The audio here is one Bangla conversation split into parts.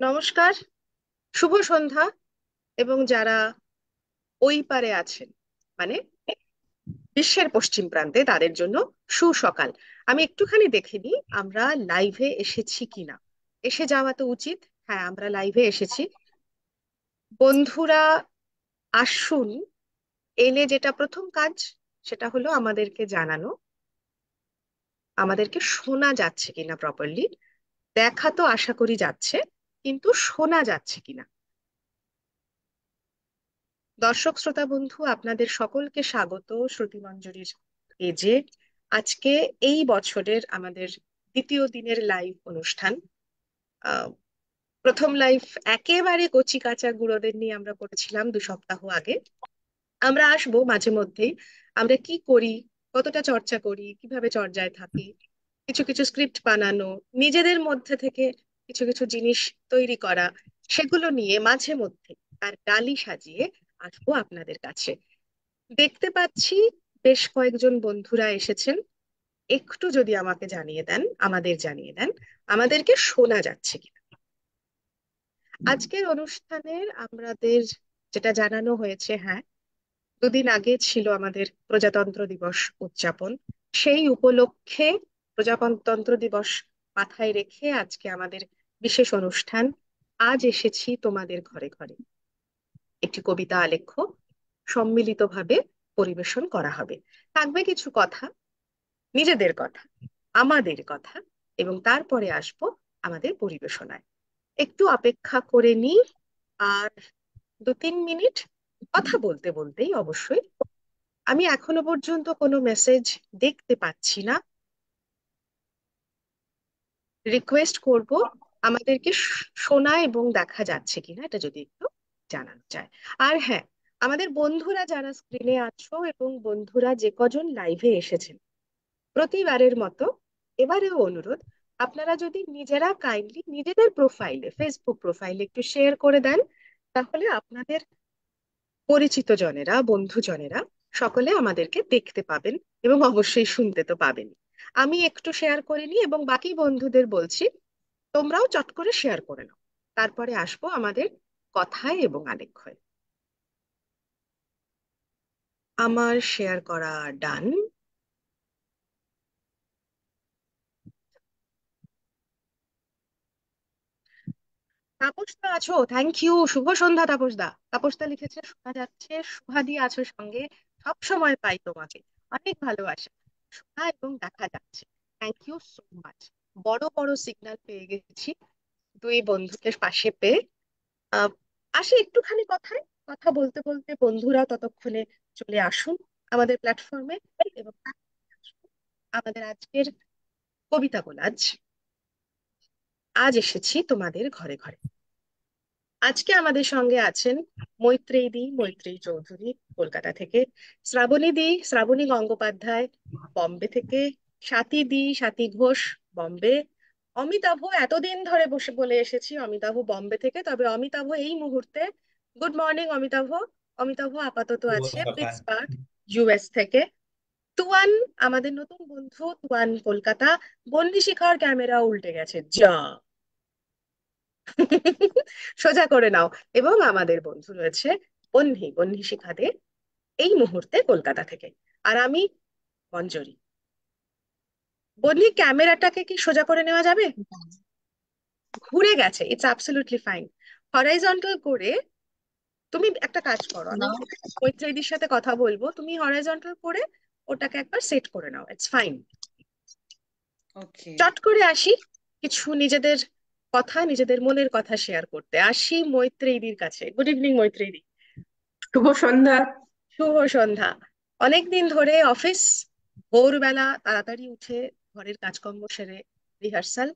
নমস্কার, শুভ সন্ধ্যা। এবং যারা ওই পারে আছেন, মানে বিশ্বের পশ্চিম প্রান্তে, তাদের জন্য সুসকাল। আমি একটুখানি দেখে নিই আমরা লাইভে এসেছি কিনা। এসে যাওয়া তো উচিত। হ্যাঁ, আমরা লাইভে এসেছি। বন্ধুরা আসুন। এলে যেটা প্রথম কাজ, সেটা হলো আমাদেরকে জানানো আমাদেরকে শোনা যাচ্ছে কিনা প্রপারলি। দেখা তো আশা করি যাচ্ছে, কিন্তু শোনা যাচ্ছে কিনা। দর্শক শ্রোতা বন্ধু, আপনাদের সকলকে স্বাগত শ্রুতিমঞ্জরির পেজে। আজকে এই বছরের আমাদের দ্বিতীয় দিনের লাইভ অনুষ্ঠান। আহ, প্রথম লাইভ একেবারে কচি কাঁচা গুঁড়োদের নিয়ে আমরা করেছিলাম 2 সপ্তাহ আগে। আমরা আসবো মাঝে মধ্যেই। আমরা কি করি, কতটা চর্চা করি, কিভাবে চর্চায় থাকি, কিছু কিছু স্ক্রিপ্ট বানানো, নিজেদের মধ্যে থেকে কিছু কিছু জিনিস তৈরি করা, সেগুলো নিয়ে মাঝে মধ্যে তার ডালি সাজিয়ে আসবো আপনাদের কাছে। দেখতে পাচ্ছি বেশ কয়েকজন বন্ধুরা এসেছেন। একটু যদি আমাকে জানিয়ে দেন, আমাদের জানিয়ে দেন, আমাদেরকে শোনা যাচ্ছে কিনা। আজকের অনুষ্ঠানের আমাদের যেটা জানানো হয়েছে, হ্যাঁ, 2 দিন আগে ছিল আমাদের প্রজাতন্ত্র দিবস উদযাপন। সেই উপলক্ষে প্রজাতন্ত্র দিবস মাথায় রেখে আজকে আমাদের বিশেষ অনুষ্ঠান। আজ এসেছি তোমাদের ঘরে ঘরে, একটি কবিতা আলেখ্য সম্মিলিতভাবে পরিবেশন করা হবে। থাকবে কিছু কথা, নিজেদের কথা, আমাদের কথা, এবং তারপরে আসবো আমাদের পরিবেশনায়। একটু অপেক্ষা করে নিই। আর 2-3 মিনিট কথা বলতে বলতেই অবশ্যই, আমি এখনো পর্যন্ত কোনো মেসেজ দেখতে পাচ্ছি না। রিকোয়েস্ট করব আমাদেরকে শোনা এবং দেখা যাচ্ছে কিনা এটা যদি একটু জানানো যায়। আর হ্যাঁ, আমাদের বন্ধুরা যারা স্ক্রিনে আছো এবং বন্ধুরা যে কজন লাইভে এসেছেন, প্রতিবারের মতো এবারেও অনুরোধ, আপনারা যদি নিজেরা কাইন্ডলি নিজেদের প্রোফাইলে, ফেসবুক প্রোফাইলে একটু শেয়ার করে দেন, তাহলে আপনাদের পরিচিত জনেরা, বন্ধু জনেরা সকলে আমাদেরকে দেখতে পাবেন এবং অবশ্যই শুনতে তো পাবেন। আমি একটু শেয়ার করে নিই এবং বাকি বন্ধুদের বলছি তোমরাও চট করে শেয়ার করে নাও। তারপরে আসবো আমাদের কথায় এবং আলেখ্যে। আমার শেয়ার করা ডান। তাপস দা আছো? Thank you. শুভ সন্ধ্যা তাপস দা। তাপস দা লিখেছে শোনা যাচ্ছে। শুভাদি আছো সঙ্গে, সব সময় পাই তোমাকে, অনেক ভালোবাসা। শোনা এবং দেখা যাচ্ছে, থ্যাংক ইউ সো মাচ। বড় বড় সিগন্যাল পেয়ে গেছি 2 বন্ধুকে পাশে পেয়ে। আহ আসে একটুখানি কথায়, কথা বলতে বলতে বন্ধুরা ততক্ষণে চলে আসুন আমাদের প্ল্যাটফর্মে। এবং আমাদের আজকের কবিতা কোলাজ। আজ এসেছি তোমাদের ঘরে ঘরে। আজকে আমাদের সঙ্গে আছেন মৈত্রেয়ী দি, মৈত্রেয়ী চৌধুরী কলকাতা থেকে, শ্রাবণী দি, শ্রাবণী গঙ্গোপাধ্যায় বম্বে থেকে, স্বাতী দি, স্বাতী ঘোষ বম্বে, অমিতাভ এতদিন ধরে বসে বলে এসেছি অমিতাভ বম্বে থেকে, তবে অমিতাভ এই মুহূর্তে, গুড মর্নিং অমিতাভ। অমিতাভ আপাতত শুভ আছে সকাল। পিটসবার্গ, ইউএস থেকে। তুয়ান, আমাদের নতুন বন্ধু তুয়ান কলকাতা। বন্দি শিখার ক্যামেরা উল্টে গেছে যা। সোজা করে নাও। এবং আমাদের বন্ধু রয়েছে বহ্নি, বহ্নি শিখাতে এই মুহূর্তে কলকাতা থেকে। আর আমি মঞ্জরি। বহ্নি, ক্যামেরাটাকে কি সোজা করে নেওয়া যাবে? ঘুরে গেছে, ইটস অ্যাবসলিউটলি ফাইন। হরাইজন্টাল করে, তুমি একটা কাজ করো, আমি নাও। মৈত্রেয়ীর সাথে কথা বলবো, তুমি হরাইজন্টাল করে ওটাকে একবার সেট করে নাও, ইটস ফাইন। ওকে। চট করে আসি, কিছু নিজেদের কথা, নিজেদের মনের কথা শেয়ার করতে আসি মৈত্রেয়ীদির কাছে। Good evening Maitreyi. শুভ সন্ধ্যা। শুভ সন্ধ্যা। অনেকদিন ধরে অফিস, ভোরবেলা তাড়াতাড়ি উঠে ঘরের কাজকর্ম সেরে রিহার্সাল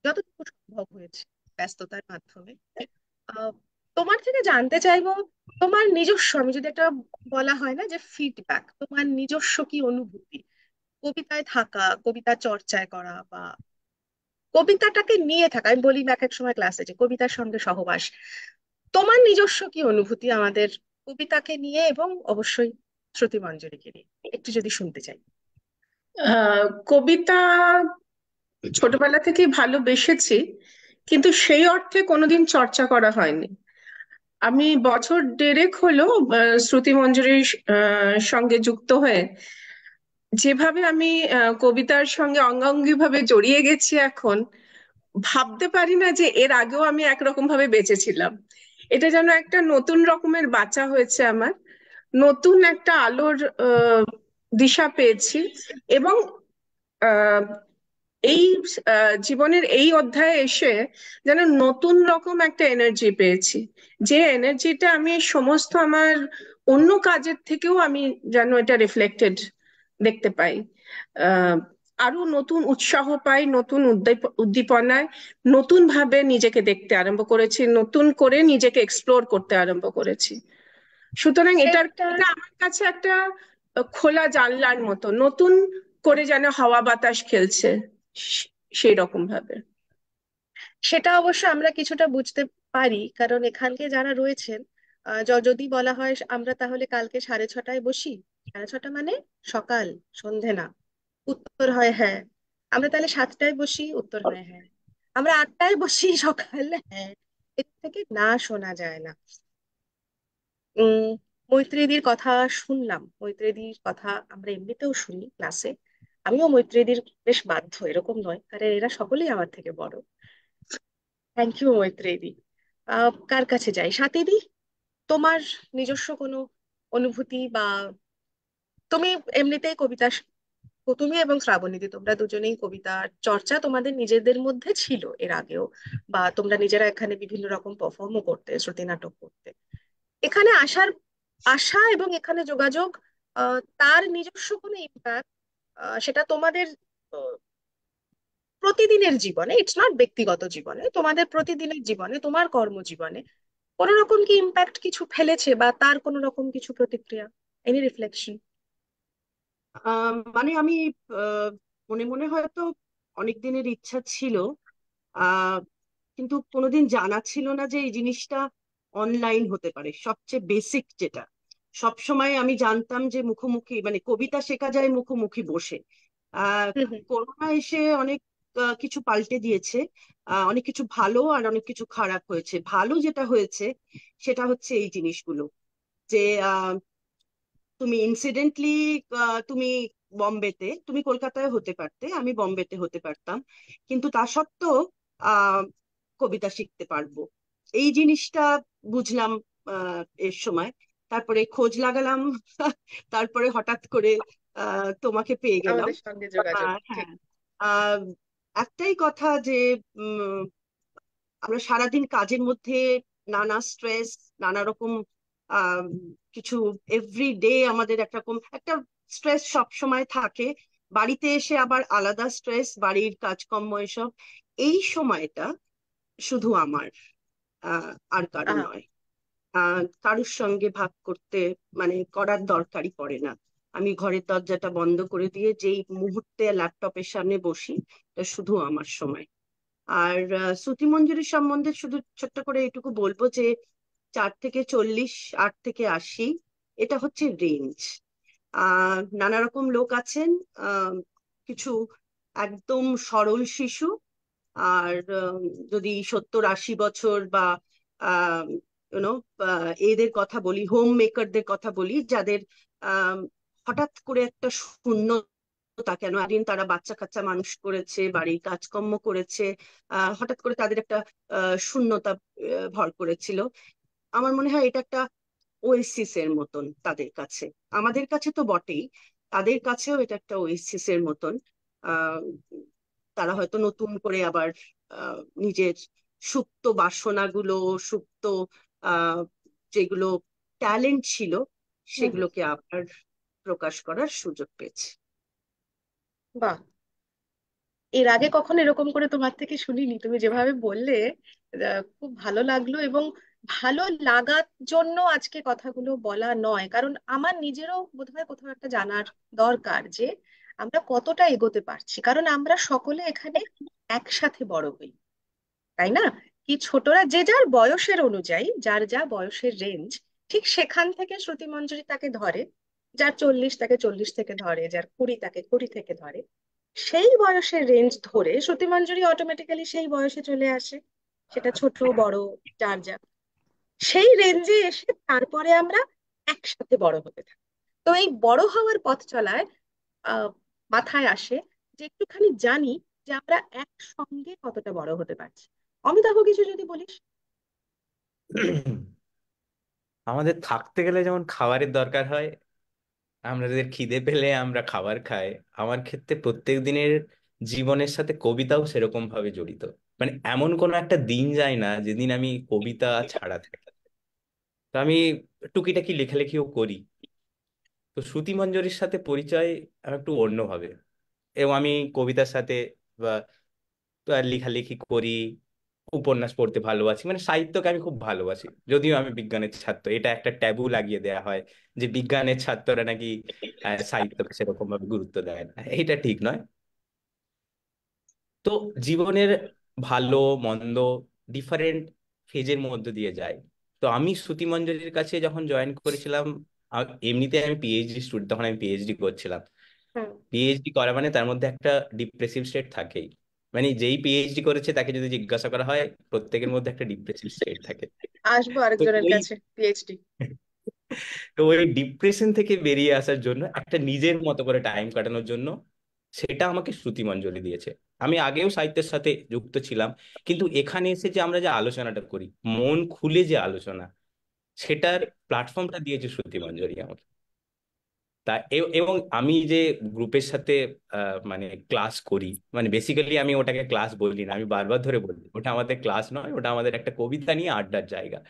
যতটুকু সম্ভব হয়েছে ব্যস্ততার মাধ্যমে। আহ, তোমার থেকে জানতে চাইবো তোমার নিজস্ব, আমি যদি একটা, বলা হয় না যে ফিডব্যাক, তোমার নিজস্ব কি অনুভূতি কবিতায় থাকা, কবিতা চর্চায় করা, বা কবিতাটাকে নিয়ে থাকা। আমি বলি এক এক সময় ক্লাসে যে কবিতার সঙ্গে সহবাস। তোমার নিজস্ব কি অনুভূতি আমাদের কবিতাকে নিয়ে এবং অবশ্যই শ্রুতি মঞ্জুরিকে নিয়ে একটু যদি শুনতে চাই। কবিতা ছোটবেলা থেকেই ভালোবেসেছি, কিন্তু সেই অর্থে কোনোদিন চর্চা করা হয়নি। আমি বছর দেড়েক হলো শ্রুতি মঞ্জুরির সঙ্গে যুক্ত হয়ে যেভাবে আমি কবিতার সঙ্গে অঙ্গাঙ্গি ভাবে জড়িয়ে গেছি এখন, ভাবতে পারি না যে এর আগেও আমি একরকম ভাবে বেঁচেছিলাম। এটা যেন একটা নতুন রকমের বাঁচা হয়েছে আমার, নতুন একটা আলোর আহ, দিশা পেয়েছি। এবং আহ, এই জীবনের এই অধ্যায়ে এসে যেন নতুন রকম একটা এনার্জি পেয়েছি, যে এনার্জিটা আমি সমস্ত আমার অন্য কাজের থেকেও আমি যেন এটা রিফ্লেক্টেড দেখতে পাই। আহ আরো নতুন উৎসাহ পাই, নতুন উদ্দীপনায় নতুন ভাবে নিজেকে দেখতে আরম্ভ করেছি, নতুন করে নিজেকে এক্সপ্লোর করতে আরম্ভ করেছি। সুতরাং সেটা এটা আমার কাছে একটা খোলা জানলার মতো, নতুন করে যেন হাওয়া বাতাস খেলছে সেই রকম ভাবে। সেটা অবশ্য আমরা কিছুটা বুঝতে পারি, কারণ এখানকে যারা রয়েছেন, যদি বলা হয় আমরা তাহলে কালকে 6:30 বসি, 6:30 মানে সকাল, সন্ধে না, উত্তর হয় হ্যাঁ। আমরা তাহলে 7টায় বসি, উত্তর হয় হ্যাঁ। আমরা 8টায় বসি, সকাল, হ্যাঁ। এর থেকে না শোনা যায় না। উম মৈত্রেয়ীদির কথা শুনলাম, মৈত্রেয়ীদির কথা আমরা এমনিতেও শুনি ক্লাসে। আমিও মৈত্রেয়ীদির বেশ বাধ্য, এরকম নয়, কারণ এরা সকলেই আমার থেকে বড়। Thank you মৈত্রেয়ীদি। কার কাছে যাই, স্বাতীদি, তোমার নিজস্ব কোনো অনুভূতি বা তুমি এমনিতেই কবিতা তুমি এবং শ্রাবণীদি তোমরা দুজনেই কবিতার চর্চা তোমাদের নিজেদের মধ্যে ছিল এর আগেও, বা তোমরা নিজেরা এখানে বিভিন্ন রকম পারফর্মও করতে, শ্রুতি নাটক করতে। এখানে আসার আশা এবং এখানে যোগাযোগ, তার নিজস্ব কোনো ইম্প্যাক্ট, সেটা তোমাদের আহ, প্রতিদিনের জীবনে, ইটস নট ব্যক্তিগত জীবনে, তোমাদের প্রতিদিনের জীবনে, তোমার কর্মজীবনে কোনো রকম কি ইম্প্যাক্ট কিছু ফেলেছে, বা তার কোনো রকম কিছু প্রতিক্রিয়া, এনি রিফ্লেকশন? মানে আমি আহ, মনে মনে হয়তো অনেক দিনের ইচ্ছা ছিল, আহ কিন্তু কোনোদিন জানা ছিল না যে এই জিনিসটা অনলাইন হতে পারে। সবচেয়ে বেসিক যেটা, সব সময় আমি জানতাম যে মুখোমুখি মানে কবিতা শেখা যায় মুখোমুখি বসে। আহ হুম হুম। করোনা এসে অনেক কিছু পাল্টে দিয়েছে। অনেক কিছু ভালো আর অনেক কিছু খারাপ হয়েছে। ভালো যেটা হয়েছে সেটা হচ্ছে এই জিনিসগুলো, যে তুমি ইনসিডেন্টলি তুমি বম্বেতে, তুমি কলকাতায় হতে পারতে, আমি বম্বেতে হতে পারতাম, কিন্তু তা সত্ত্বেও আহ কবিতা শিখতে পারবো। এই জিনিসটা বুঝলাম এর সময়। তারপরে খোঁজ লাগালাম তারপরে হঠাৎ করে তোমাকে পেয়ে গেলাম। আমাদের সঙ্গে যোগাযোগ, ঠিক। হ্যাঁ, আহ একটাই কথা যে আমরা সারাদিন কাজের মধ্যে নানা স্ট্রেস, নানা রকম আহ কিছু, এভরি ডে আমাদের একরকম একটা স্ট্রেস সব সময় থাকে। বাড়িতে এসে আবার আলাদা স্ট্রেস, বাড়ির কাজকর্ম এসব। এই সময়টা শুধু আমার, আর কারো আহা। নয়। কারুর সঙ্গে ভাগ করতে মানে করার দরকারই পড়ে না। আমি ঘরের দরজাটা বন্ধ করে দিয়ে যেই মুহূর্তে ল্যাপটপের সামনে বসি, এটা শুধু আমার সময়। আর শ্রুতি মঞ্জুরি সম্বন্ধে শুধু ছোট্ট করে এটুকু বলবো যে 4 থেকে 40, 8 থেকে 80, এটা হচ্ছে রেঞ্জ। নানা রকম লোক আছেন। কিছু একদম সরল শিশু, আর যদি 70, 80 বছর বা ইউনো এদের কথা বলি, হোম মেকারদের কথা বলি, যাদের আহ হঠাৎ করে একটা শূন্যতা, কেন একদিন তারা বাচ্চা কাচ্চা মানুষ করেছে, বাড়ির কাজকর্ম করেছে, হঠাৎ করে তাদের একটা শূন্যতা ভর করেছিল। আমার মনে হয় এটা একটা ওয়েসিস এর মতন তাদের কাছে। আমাদের কাছে তো বটেই, তাদের কাছেও এটা একটা ওয়েসিস এর মতন। আহ তারা হয়তো নতুন করে আবার নিজের সুপ্ত বাসনাগুলো, সুপ্ত আহ যেগুলো ট্যালেন্ট ছিল, হুম হুম। সেগুলোকে আবার প্রকাশ করার সুযোগ পেয়েছে। বাহ, এর আগে কখনো এরকম করে তোমার থেকে শুনিনি, তুমি যেভাবে বললে খুব ভালো লাগলো। এবং ভালো লাগার জন্য আজকে কথাগুলো বলা নয়, কারণ আমার নিজেরও বোধহয় কোথাও একটা জানার দরকার যে আমরা কতটা এগোতে পারছি, কারণ আমরা সকলে এখানে একসাথে বড় হই, তাই না? কি ছোটরা যে যার বয়সের অনুযায়ী, যার যা বয়সের রেঞ্জ, ঠিক সেখান থেকে শ্রুতি মঞ্জুরি তাকে ধরে। যার 40 তাকে 40 থেকে ধরে, যার 20 তাকে 20 থেকে ধরে। সেই বয়সের রেঞ্জ ধরে শ্রুতি মঞ্জুরি অটোমেটিক্যালি সেই বয়সে চলে আসে। সেটা ছোট বড় যার যা, সেই রেঞ্জে এসে তারপরে আমরা একসাথে বড় হতে থাকি। তো এই বড় হওয়ার পথ চলায় আহ মাথায় আসে যে একটুখানি জানি যে আমরা একসঙ্গে কতটা বড় হতে পারছি। অমিতাভ, কিছু যদি বলিস। আমাদের থাকতে গেলে যেমন খাবারের দরকার হয়, আমাদের খিদে পেলে আমরা খাবার খাই। আমার ক্ষেত্রে প্রত্যেক দিনের জীবনের সাথে কবিতাও সেরকম ভাবে জড়িত। মানে এমন কোনো একটা দিন যায় না যেদিন আমি কবিতা ছাড়া থাকি। তো আমি টুকিটাকি লেখালেখিও করি। তো শ্রুতি মঞ্জরির সাথে পরিচয় একটু অন্যভাবে। এবং আমি কবিতার সাথে বা লেখালেখি করি, উপন্যাস পড়তে ভালোবাসি, মানে সাহিত্যকে আমি খুব ভালোবাসি। যদিও আমি বিজ্ঞানের ছাত্র, এটা একটা ট্যাবু লাগিয়ে দেওয়া হয় যে বিজ্ঞানের ছাত্ররা নাকি সাহিত্যকে সেরকম ভাবে গুরুত্ব দেয় না। এটা ঠিক নয়। তো জীবনের ভালো মন্দ ডিফারেন্ট ফেজের মধ্যে দিয়ে যায়। তো আমি শ্রুতি মঞ্জরির কাছে যখন জয়েন করেছিলাম, এমনিতে আমি পিএইচডি স্টুডেন্ট, তখন আমি পিএইচডি করছিলাম। হুম। পিএইচডি করা মানে তার মধ্যে একটা ডিপ্রেসিভ স্টেট থাকেই। মানে যেই পিএইচডি করেছে তাকে যদি জিজ্ঞাসা করা হয়, প্রত্যেকের মধ্যে একটা ডিপ্রেসিভ স্টেট থাকে। আসবো তো আরেকজনের ওই কাছে পিএইচডি। তো ওই ডিপ্রেশন থেকে বেরিয়ে আসার জন্য, একটা নিজের মতো করে টাইম কাটানোর জন্য, সেটা আমাকে শ্রুতি মঞ্জরি দিয়েছে। আমি আগেও সাহিত্যের সাথে যুক্ত ছিলাম, কিন্তু এখানে এসে যে আমরা যে আলোচনাটা করি, মন খুলে যে আলোচনা, সেটার প্ল্যাটফর্মটা দিয়েছে শ্রুতি মঞ্জরি আমাকে। তা এবং আমি যে গ্রুপের সাথে মানে ক্লাস করি, মানে বেসিক্যালি আমি ওটাকে ক্লাস বলি না, আমি বারবার ধরে বলি ওটা আমাদের ক্লাস নয়, ওটা আমাদের একটা কবিতা নিয়ে আড্ডার জায়গা।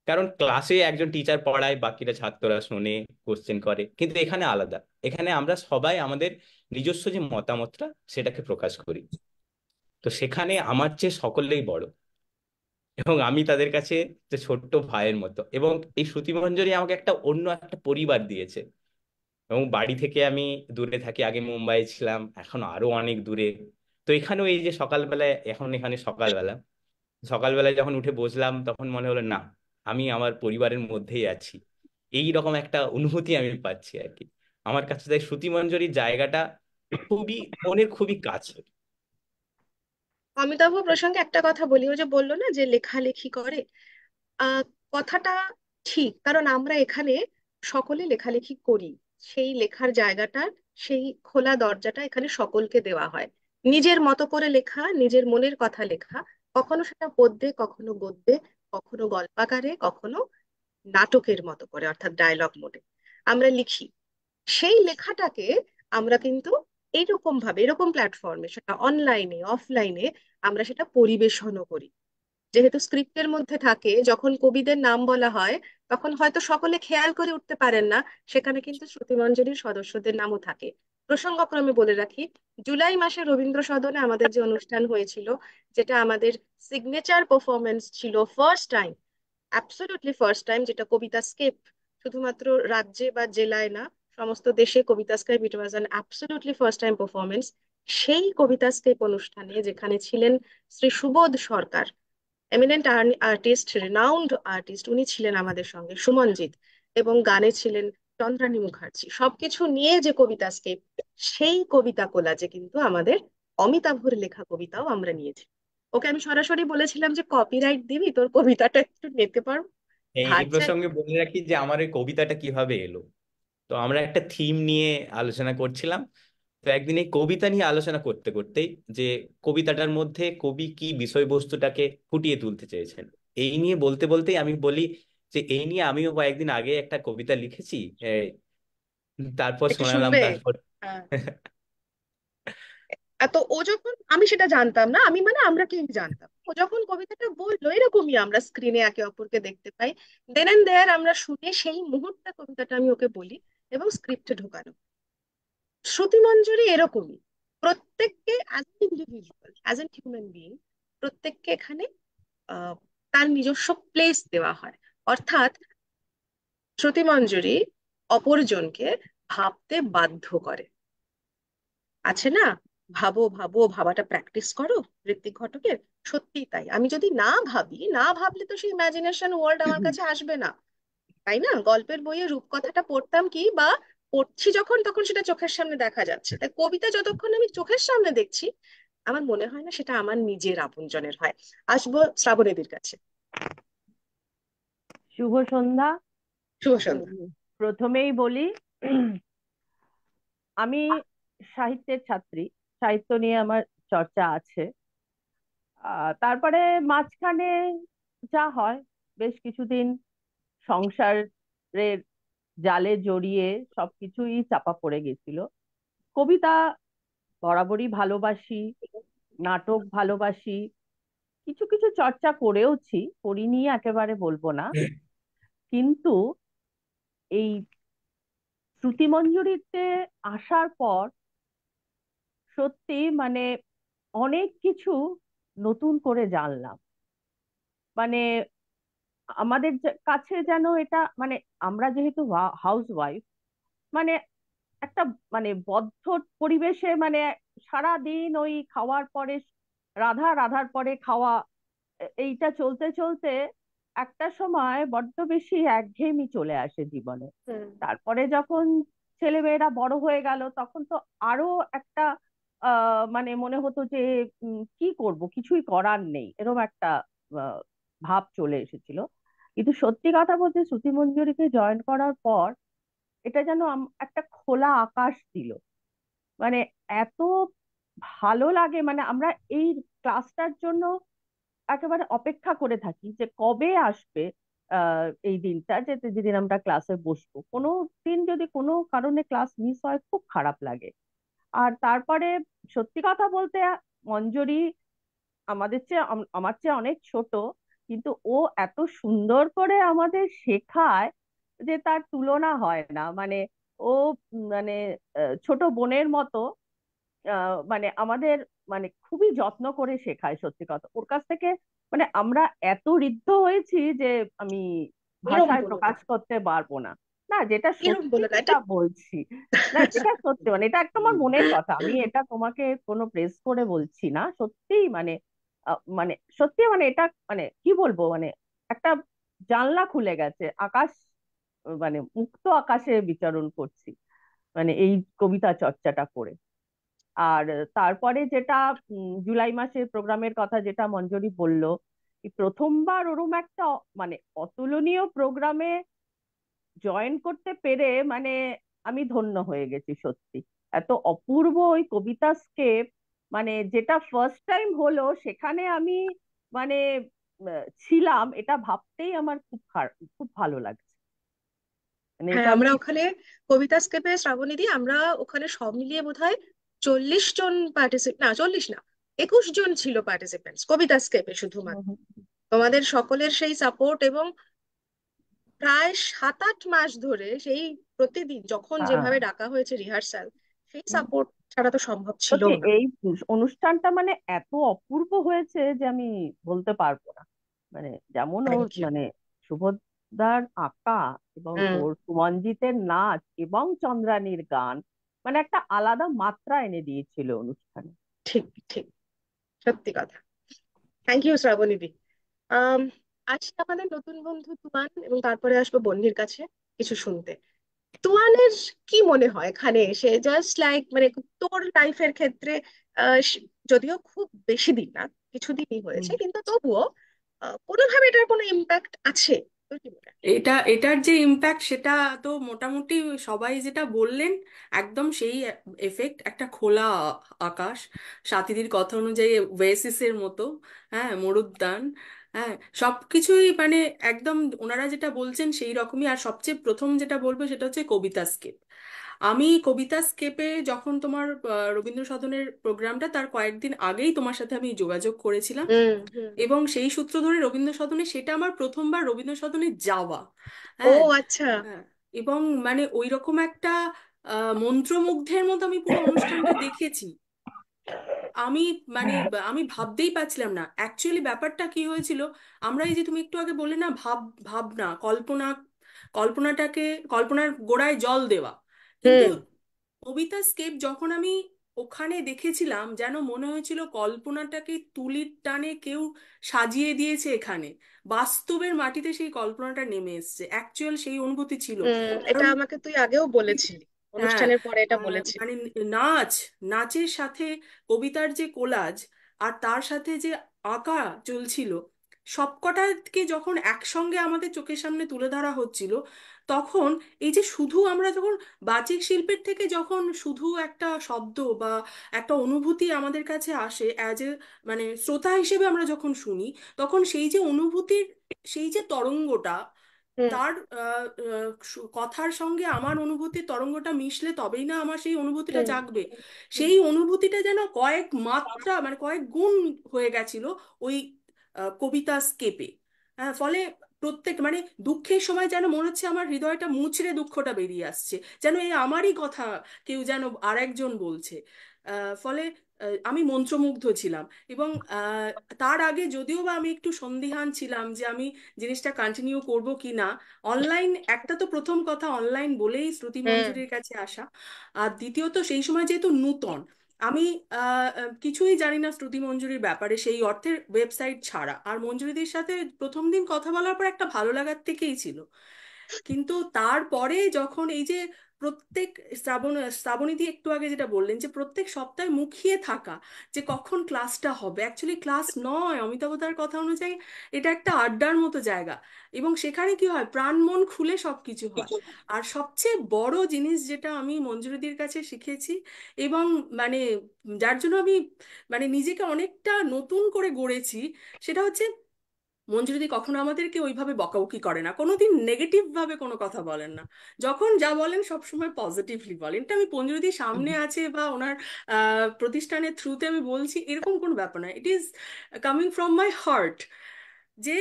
কারণ ক্লাসে একজন টিচার পড়ায়, বাকিরা ছাত্ররা শোনে, কোশ্চেন করে, কিন্তু এখানে আলাদা। এখানে আমরা সবাই আমাদের নিজস্ব যে মতামতটা সেটাকে প্রকাশ করি। তো সেখানে আমার চেয়ে সকলেই বড়, এবং আমি তাদের কাছে যে ছোট্ট ভাইয়ের মতো। এবং এই শ্রুতিমঞ্জরি আমাকে একটা অন্য একটা পরিবার দিয়েছে। এবং বাড়ি থেকে আমি দূরে থাকি, আগে মুম্বাই ছিলাম, এখন আরো অনেক দূরে। তো এখানেও এই যে সকালবেলায়, এখন এখানে সকালবেলা, সকালবেলায় যখন উঠে বসলাম তখন মনে হলো না, আমি আমার পরিবারের মধ্যেই আছি। এই রকম একটা অনুভূতি আমি পাচ্ছি আর কি। আমার কাছে তাই শ্রুতি মঞ্জরির জায়গাটা খুবই মনের খুবই কাছে। অমিতাভ প্রসঙ্গে একটা কথা বলি, ও যে বললো না যে লেখালেখি করে, আহ কথাটা ঠিক, কারণ আমরা এখানে সকলে লেখালেখি করি। সেই লেখার জায়গাটা, সেই খোলা দরজাটা এখানে সকলকে দেওয়া হয়। নিজের মতো করে লেখা, নিজের মনের কথা লেখা, কখনো সেটা পদ্যে, কখনো গদ্যে, কখনো গল্পাকারে, কখনো নাটকের মতো করে, অর্থাৎ ডায়লগ মোডে আমরা লিখি। সেই লেখাটাকে আমরা কিন্তু এইরকম ভাবে, এরকম প্ল্যাটফর্মে, সেটা অনলাইনে অফলাইনে, আমরা সেটা পরিবেশনও করি। যেহেতু স্ক্রিপ্টের মধ্যে থাকে, যখন কবিদের নাম বলা হয় তখন হয়তো সকলে খেয়াল করে উঠতে পারেন না, সেখানে কিন্তু শ্রুতিমঞ্জরির সদস্যদের নামও থাকে। প্রসঙ্গক্রমে বলে রাখি, জুলাই মাসে রবীন্দ্র সদনে আমাদের যে অনুষ্ঠান হয়েছিল, যেটা আমাদের সিগনেচার পারফরমেন্স ছিল, first time, absolutely first time, যেটা কবিতা স্কেপ, শুধুমাত্র রাজ্যে বা জেলায় না, সমস্ত দেশে Kabita scape, it was an absolutely first time performance. সেই কবিতা স্কেপ অনুষ্ঠানে যেখানে ছিলেন Shri Subodh Sarkar, eminent artist, renowned artist, উনি ছিলেন আমাদের সঙ্গে, সুমনজিৎ, এবং গানে ছিলেন চন্দ্রানী মুখার্জি, সবকিছু নিয়ে যে কবিতা স্কেপ, সেই কবিতা কোলাজে কিন্তু আমাদের অমিতাভর লেখা কবিতাও আমরা নিয়েছি। ওকে আমি সরাসরি বলেছিলাম যে কপিরাইট দিবি, তোর কবিতাটা একটু নিতে পারবো। এই ধার এই চাই। প্রসঙ্গে বলে রাখি যে আমার এই কবিতাটা কিভাবে এলো। তো আমরা একটা থিম নিয়ে আলোচনা করছিলাম। তো একদিন এই কবিতা নিয়ে আলোচনা করতে করতেই, যে কবিতাটার মধ্যে কবি কি বিষয়বস্তুটাকে ফুটিয়ে তুলতে চেয়েছেন, এই নিয়ে বলতে বলতেই আমি বলি যে এই নিয়ে আমিও কয়েকদিন আগে একটা কবিতা লিখেছি। তারপর একটু শোনালাম শুনবে? তারপর। হ্যাঁ। তো ও যখন, আমি সেটা জানতাম না, আমি মানে আমরা কেউ জানতাম, ও যখন কবিতাটা বললো, এরকমই আমরা স্ক্রিনে একে অপরকে দেখতে পাই, দেন এন্ড দেয়ার আমরা শুনে সেই মুহূর্তে কবিতাটা আমি ওকে বলি এবং স্ক্রিপ্টে ঢোকানো। শ্রুতিমঞ্জরি এরকমই, প্রত্যেককে as an individual, as an human being, প্রত্যেককে এখানে আহ, তার নিজস্ব প্লেস দেওয়া হয়। অর্থাৎ শ্রুতিমঞ্জরি অপরজনকে ভাবতে বাধ্য করে। আছে না, ভাবো ভাবো, ভাবাটা প্র্যাকটিস করো, ঋত্বিক ঘটকের। সত্যি তাই, আমি যদি না ভাবি, না ভাবলে তো সেই ইমাজিনেশন ওয়ার্ল্ড আমার কাছে আসবে না। তাই না, গল্পের বইয়ে রূপকথাটা পড়তাম কি, বা পড়ছি যখন, তখন সেটা চোখের সামনে দেখা যাচ্ছে। তাই কবিতা যতক্ষণ আমি চোখের সামনে দেখছি, আমার মনে হয় না সেটা আমার নিজের আপনজনের হয়। আসবো শ্রাবণীদির কাছে। শুভ সন্ধ্যা। শুভ সন্ধ্যা। প্রথমেই বলি, আমি সাহিত্যের ছাত্রী, সাহিত্য নিয়ে আমার চর্চা আছে। তারপরে মাঝখানে যা হয়, বেশ কিছুদিন সংসারের জালে জড়িয়ে সবকিছুই চাপা পড়ে গেছিল। কবিতা বরাবরই ভালোবাসি, নাটক ভালোবাসি, কিছু কিছু চর্চা করেওছি, করিনি একেবারে বলবো না। কিন্তু এই শ্রুতিমঞ্জুরিতে আসার পর সত্যি মানে অনেক কিছু নতুন করে জানলাম। মানে আমাদের কাছে যেন এটা মানে আমরা যেহেতু হাউস ওয়াইফ, মানে একটা মানে বদ্ধ পরিবেশে, মানে সারা দিন ওই খাওয়ার পরে রাধা, রাধার পরে খাওয়া, এইটা চলতে চলতে একটা সময় বড্ড বেশি একঘেয়েমি চলে আসে জীবনে। হুম। তারপরে যখন ছেলেমেয়েরা বড় হয়ে গেল, তখন তো আরো একটা মানে মনে হতো যে কি করব, কিছুই করার নেই, এরকম একটা আহ, ভাব চলে এসেছিল। কিন্তু সত্যি কথা বলতে শ্রুতি মঞ্জুরিতে জয়েন করার পর এটা যেন একটা খোলা আকাশ দিল। মানে এত ভালো লাগে, মানে আমরা এই ক্লাসটার জন্য একেবারে অপেক্ষা করে থাকি যে কবে আসবে এই দিনটা, যে যেদিন আমরা ক্লাসে বসবো। কোনো দিন যদি কোনো কারণে ক্লাস মিস হয়, খুব খারাপ লাগে। আর তারপরে সত্যি কথা বলতে মঞ্জুরি আমাদের চেয়ে আমার চেয়ে অনেক ছোট, কিন্তু ও এত সুন্দর করে আমাদের শেখায় যে তার তুলনা হয় না। মানে ও মানে ছোট বোনের মতো মানে আমাদের মানে খুবই যত্ন করে শেখায়। সত্যি কথা, ওর কাছ থেকে মানে আমরা এত ঋদ্ধ হয়েছি যে আমি এরম ভাষায় বলো না, প্রকাশ করতে পারবো না। না, যেটা এরম সত্যি বলো না এটা। সেটা বলছি। না, যেটা সত্যি, মানে এটা একটা আমার মনের কথা, আমি এটা তোমাকে কোনো প্রেস করে বলছি না, সত্যিই মানে মানে সত্যি, মানে এটা মানে কি বলবো, মানে একটা জানলা খুলে গেছে, আকাশ মানে মুক্ত আকাশে বিচরণ করছি মানে এই কবিতা চর্চাটা করে। আর তারপরে যেটা জুলাই মাসের প্রোগ্রামের কথা যেটা মঞ্জরি বলল, এই প্রথমবার ওরম একটা মানে অতুলনীয় প্রোগ্রামে জয়েন করতে পেরে মানে আমি ধন্য হয়ে গেছি সত্যি। এত অপূর্ব ওই কবিতা স্কেপ, মানে যেটা ফার্স্ট টাইম হলো সেখানে আমি মানে ছিলাম, এটা ভাবতেই আমার খুব ভালো লাগছে। মানে হ্যাঁ, এটা আমি আমরা ওখানে কবিতা স্কেপে শ্রাবণীদি আমরা ওখানে সব মিলিয়ে বোধহয় 40 জন পার্টিসিপেন্ট, না 40 না, 21 জন ছিল পার্টিসিপেন্টস কবিতা স্কেপে শুধুমাত্র। তোমাদের সকলের সেই সাপোর্ট এবং প্রায় 7-8 মাস ধরে সেই প্রতিদিন যখন হ্যাঁ, যেভাবে ডাকা হয়েছে রিহার্সাল, সেই সাপোর্ট ছাড়া তো সম্ভব ছিল সত্যি না। এই অনুষ্ঠানটা মানে এত অপূর্ব হয়েছে যে আমি বলতে পারবো না। মানে যেমন ওর থ্যাংক ইউ। মানে সুভদ্রার আঁকা এবং হুম। ওর সুমনজিতের নাচ এবং চন্দ্রানীর গান, মানে একটা আলাদা মাত্রা এনে দিয়েছিল অনুষ্ঠানে। ঠিক, ঠিক, সত্যি কথা। Thank you শ্রাবণীদি। আম আজকে আমাদের নতুন বন্ধু তুমান, এবং তারপরে আসবো বন্যির কাছে কিছু শুনতে। তুয়ানের কি মনে হয় এখানে এসে, জাস্ট লাইক মানে তোর লাইফের ক্ষেত্রে যদিও খুব বেশি দিন না, কিছুদিনই হুম। হয়েছে, কিন্তু তবুও কোনোভাবে এটার কোনো ইম্প্যাক্ট আছে? তোর কি মনে হয়? এটার যে ইম্প্যাক্ট সেটা তো মোটামুটি সবাই যেটা বললেন একদম সেই এফেক্ট, একটা খোলা আকাশ, সাথীদের কথা অনুযায়ী ওয়েসিসের মতো, হ্যাঁ, মরুদ্যান, হ্যাঁ, সবকিছুই মানে একদম ওনারা যেটা বলছেন সেই রকমই। আর সবচেয়ে প্রথম যেটা বলবো সেটা হচ্ছে কবিতা স্কেপ। আমি কবিতা স্কেপে যখন তোমার রবীন্দ্র সদনের প্রোগ্রামটা, তার কয়েকদিন আগেই তোমার সাথে আমি যোগাযোগ করেছিলাম, হুম, হুম। এবং সেই সূত্র ধরে রবীন্দ্র সদনে, সেটা আমার প্রথমবার রবীন্দ্র সদনে যাওয়া। ও হ্যাঁ, আচ্ছা। হ্যাঁ। এবং মানে ওই রকম একটা মন্ত্রমুগ্ধের মতো আমি পুরো অনুষ্ঠানটা দেখেছি। আমি মানে আমি ভাবতেই পারছিলাম না অ্যাকচুয়ালি ব্যাপারটা কি হয়েছিল। আমরা এই যে তুমি একটু আগে বললে না, ভাবনা, কল্পনাটাকে, কল্পনার গোড়ায় জল দেওয়া, কিন্তু হুম। কবিতা স্কেপ যখন আমি ওখানে দেখেছিলাম, যেন মনে হয়েছিল কল্পনাটাকে তুলির টানে কেউ সাজিয়ে দিয়েছে এখানে, বাস্তবের মাটিতে সেই কল্পনাটা নেমে এসেছে, অ্যাকচুয়াল সেই অনুভূতি ছিল। এটা কারণ আমাকে তুই আগেও বলেছিলি। হ্যাঁ, অনুষ্ঠানের পরে এটা বলেছে। মানে নাচ, নাচের সাথে কবিতার যে কোলাজ, আর তার সাথে যে আঁকা চলছিল, সবকটাকে যখন একসঙ্গে আমাদের চোখের সামনে তুলে ধরা হচ্ছিল, তখন এই যে শুধু আমরা যখন বাচিক শিল্পের থেকে যখন শুধু একটা শব্দ বা একটা অনুভূতি আমাদের কাছে আসে অ্যাজ এ, মানে শ্রোতা হিসেবে আমরা যখন শুনি, তখন সেই যে অনুভূতির, সেই যে তরঙ্গটা, হুম তার কথার সঙ্গে আমার অনুভূতির তরঙ্গটা মিশলে তবেই না আমার সেই অনুভূতিটা হুম জাগবে। হুম সেই অনুভূতিটা যেন কয়েক মাত্রা, মানে কয়েক গুণ হয়ে গেছিল ওই কবিতা স্কেপে। হ্যাঁ, ফলে প্রত্যেক, মানে দুঃখের সময় যেন মনে হচ্ছে আমার হৃদয়টা মুচড়ে দুঃখটা বেরিয়ে আসছে, যেন এই আমারই কথা কেউ যেন আরেকজন বলছে। ফলে আমি মন্ত্রমুগ্ধ ছিলাম। এবং তার আগে যদিও বা আমি একটু সন্দিহান ছিলাম যে আমি জিনিসটা কন্টিনিউ করব কি না। অনলাইন, একটা তো প্রথম কথা অনলাইন বলেই শ্রুতি হুম মঞ্জুরির কাছে আসা, আর দ্বিতীয়ত সেই সময় যেহেতু নূতন, আমি কিছুই জানি না শ্রুতি মঞ্জুরির ব্যাপারে সেই অর্থে, ওয়েবসাইট ছাড়া। আর মঞ্জুরিদির সাথে প্রথম দিন কথা বলার পর একটা ভালো লাগার থেকেই ছিল। কিন্তু তারপরে যখন এই যে প্রত্যেক শ্রাবণীদি একটু আগে যেটা বললেন যে প্রত্যেক সপ্তাহে মুখিয়ে থাকা, যে কখন ক্লাসটা হবে, অ্যাকচুয়ালি ক্লাস নয়, অমিতাভদার কথা অনুযায়ী এটা একটা আড্ডার মতো জায়গা। এবং সেখানে কি হয়, প্রাণ মন খুলে সবকিছু হয়। আর সবচেয়ে বড় জিনিস যেটা আমি মঞ্জুরিদির কাছে শিখেছি, এবং মানে যার জন্য আমি মানে নিজেকে অনেকটা নতুন করে গড়েছি, সেটা হচ্ছে মঞ্জুরিদি কখনো আমাদেরকে ওইভাবে বকাবকি করে না, কোনোদিন নেগেটিভ ভাবে কোনো কথা বলেন না। যখন যা বলেন সবসময় পজিটিভলি বলেন। এটা আমি মঞ্জুরিদির সামনে আছে বা ওনার প্রতিষ্ঠানের থ্রুতে আমি বলছি, এরকম কোনো ব্যাপার না, it is coming from my heart. যে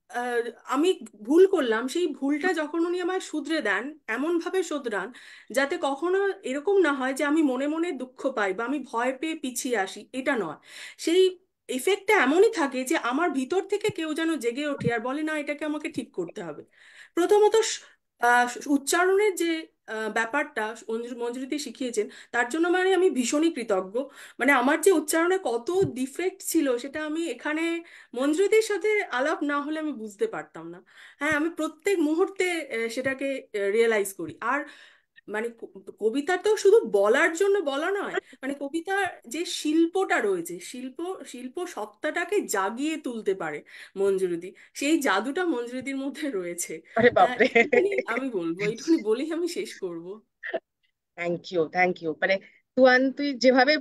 আহ, আমি ভুল করলাম, সেই ভুলটা যখন উনি আমায় শুধরে দেন, এমন ভাবে শোধরান যাতে কখনো এরকম না হয় যে আমি মনে মনে দুঃখ পাই বা আমি ভয় পেয়ে পিছিয়ে আসি, এটা নয়। সেই এফেক্টটা এমনই থাকে যে আমার ভিতর থেকে কেউ যেন জেগে ওঠে আর বলে না, এটাকে আমাকে ঠিক করতে হবে। প্রথমত উচ্চারণের যে ব্যাপারটা মঞ্জুরিতে শিখিয়েছেন, তার জন্য মানে আমি ভীষণই কৃতজ্ঞ। মানে আমার যে উচ্চারণে কত ডিফেক্ট ছিল সেটা আমি এখানে মঞ্জুরিদের সাথে আলাপ না হলে আমি বুঝতে পারতাম না। হ্যাঁ, আমি প্রত্যেক মুহূর্তে সেটাকে রিয়েলাইজ করি। আর মানে কবিতা তো শুধু বলার জন্য বলা নয়, মানে কবিতার যে শিল্পটা রয়েছে, শিল্প সত্তাটাকে জাগিয়ে তুলতে পারে মঞ্জুরীদি। সেই জাদুটা মঞ্জুরীদির মধ্যে রয়েছে। আরে বাপরে! এইটুকুনি আমি বলবো, এইটুকুনি বলেই আমি শেষ করব। Thank you, thank you. মানে তুয়ান, তুই যেভাবে,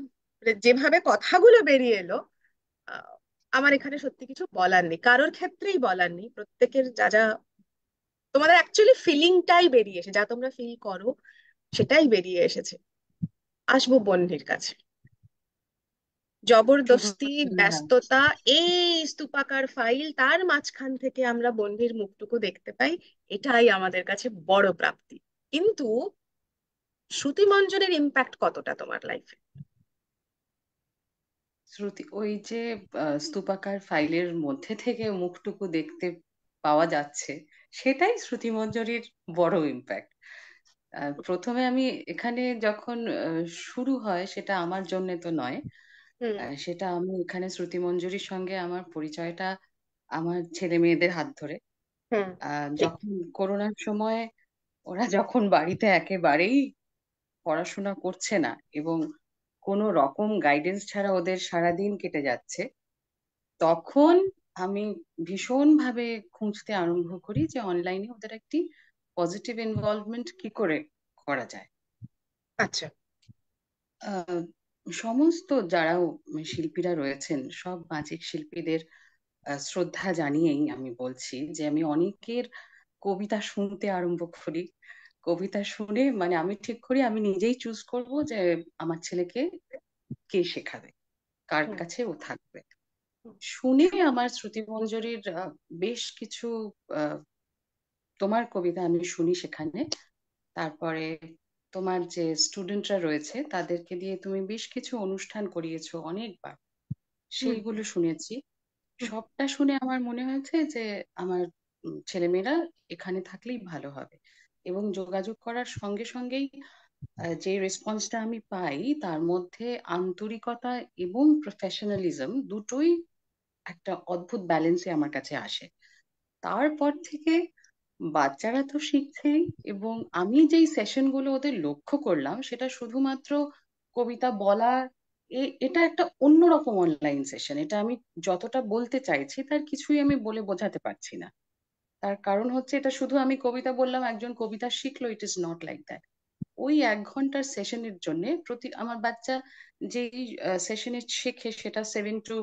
মানে যেভাবে কথাগুলো বেরিয়ে এলো, আহ, আমার এখানে সত্যি কিছু বলার নেই, কারোর ক্ষেত্রেই বলার নেই। প্রত্যেকের যা যা তোমাদের অ্যাকচুয়ালি ফিলিংটাই বেরিয়ে এসে, যা তোমরা ফিল করো সেটাই বেরিয়ে এসেছে। আসবো বন্যির কাছে। শুভ জবরদস্তি, সন্ধ্যা। ব্যস্ততা, এই স্তূপাকার ফাইল, তার মাঝখান থেকে আমরা বন্যির মুখটুকু দেখতে পাই, এটাই আমাদের কাছে বড় প্রাপ্তি। কিন্তু শ্রুতি মঞ্জনের ইম্প্যাক্ট কতটা তোমার লাইফে? শ্রুতি, ওই যে স্তূপাকার ফাইলের মধ্যে থেকে মুখটুকু দেখতে পাওয়া যাচ্ছে, সেটাই শ্রুতি মঞ্জরির বড় ইম্প্যাক্ট। প্রথমে আমি এখানে যখন শুরু হয়, সেটা আমার জন্য তো নয়। হুম সেটা আমি এখানে শ্রুতি মঞ্জুরির সঙ্গে আমার পরিচয়টা আমার ছেলে মেয়েদের হাত ধরে। হুম ঠিক। যখন করোনার সময় ওরা যখন বাড়িতে একেবারেই পড়াশোনা করছে না এবং কোনো রকম গাইডেন্স ছাড়া ওদের সারাদিন কেটে যাচ্ছে, তখন আমি ভীষণভাবে খুঁজতে আরম্ভ করি যে অনলাইনে ওদের একটি পজিটিভ ইনভলভমেন্ট কি করে করা যায়। আচ্ছা। আহ, সমস্ত যারা শিল্পীরা রয়েছেন, সব বাচিক শিল্পীদের শ্রদ্ধা জানিয়েই আমি বলছি যে আমি অনেকের কবিতা শুনতে আরম্ভ করি। কবিতা শুনে মানে আমি ঠিক করি, আমি নিজেই চুজ করব যে আমার ছেলেকে কে শেখাবে, কার হুম কাছে ও থাকবে। হুম শুনে আমার শ্রুতি মঞ্জুরির বেশ কিছু আহ, তোমার কবিতা আমি শুনি সেখানে। তারপরে তোমার যে স্টুডেন্টরা রয়েছে তাদেরকে দিয়ে তুমি বেশ কিছু অনুষ্ঠান করিয়েছো অনেকবার, হুম সেইগুলো শুনেছি। হুম সবটা শুনে আমার মনে হয়েছে যে আমার ছেলেমেয়েরা এখানে থাকলেই ভালো হবে। এবং যোগাযোগ করার সঙ্গে সঙ্গেই যে রেসপন্সটা আমি পাই, তার মধ্যে আন্তরিকতা এবং প্রফেশনালিজম দুটোই একটা অদ্ভুত ব্যালেন্সে আমার কাছে আসে। তারপর থেকে বাচ্চারা তো শিখছেই, এবং আমি যেই সেশনগুলো ওদের লক্ষ্য করলাম সেটা শুধুমাত্র কবিতা বলা, এটা একটা অন্যরকম অনলাইন সেশন। এটা আমি যতটা বলতে চাইছি তার কিছুই আমি বলে বোঝাতে পারছি না। তার কারণ হচ্ছে এটা শুধু আমি কবিতা বললাম একজন কবিতা শিখলো, it is not like that. ওই 1 ঘন্টার সেশনের জন্য আমার বাচ্চা যেই সেশনে শেখে সেটা 7 to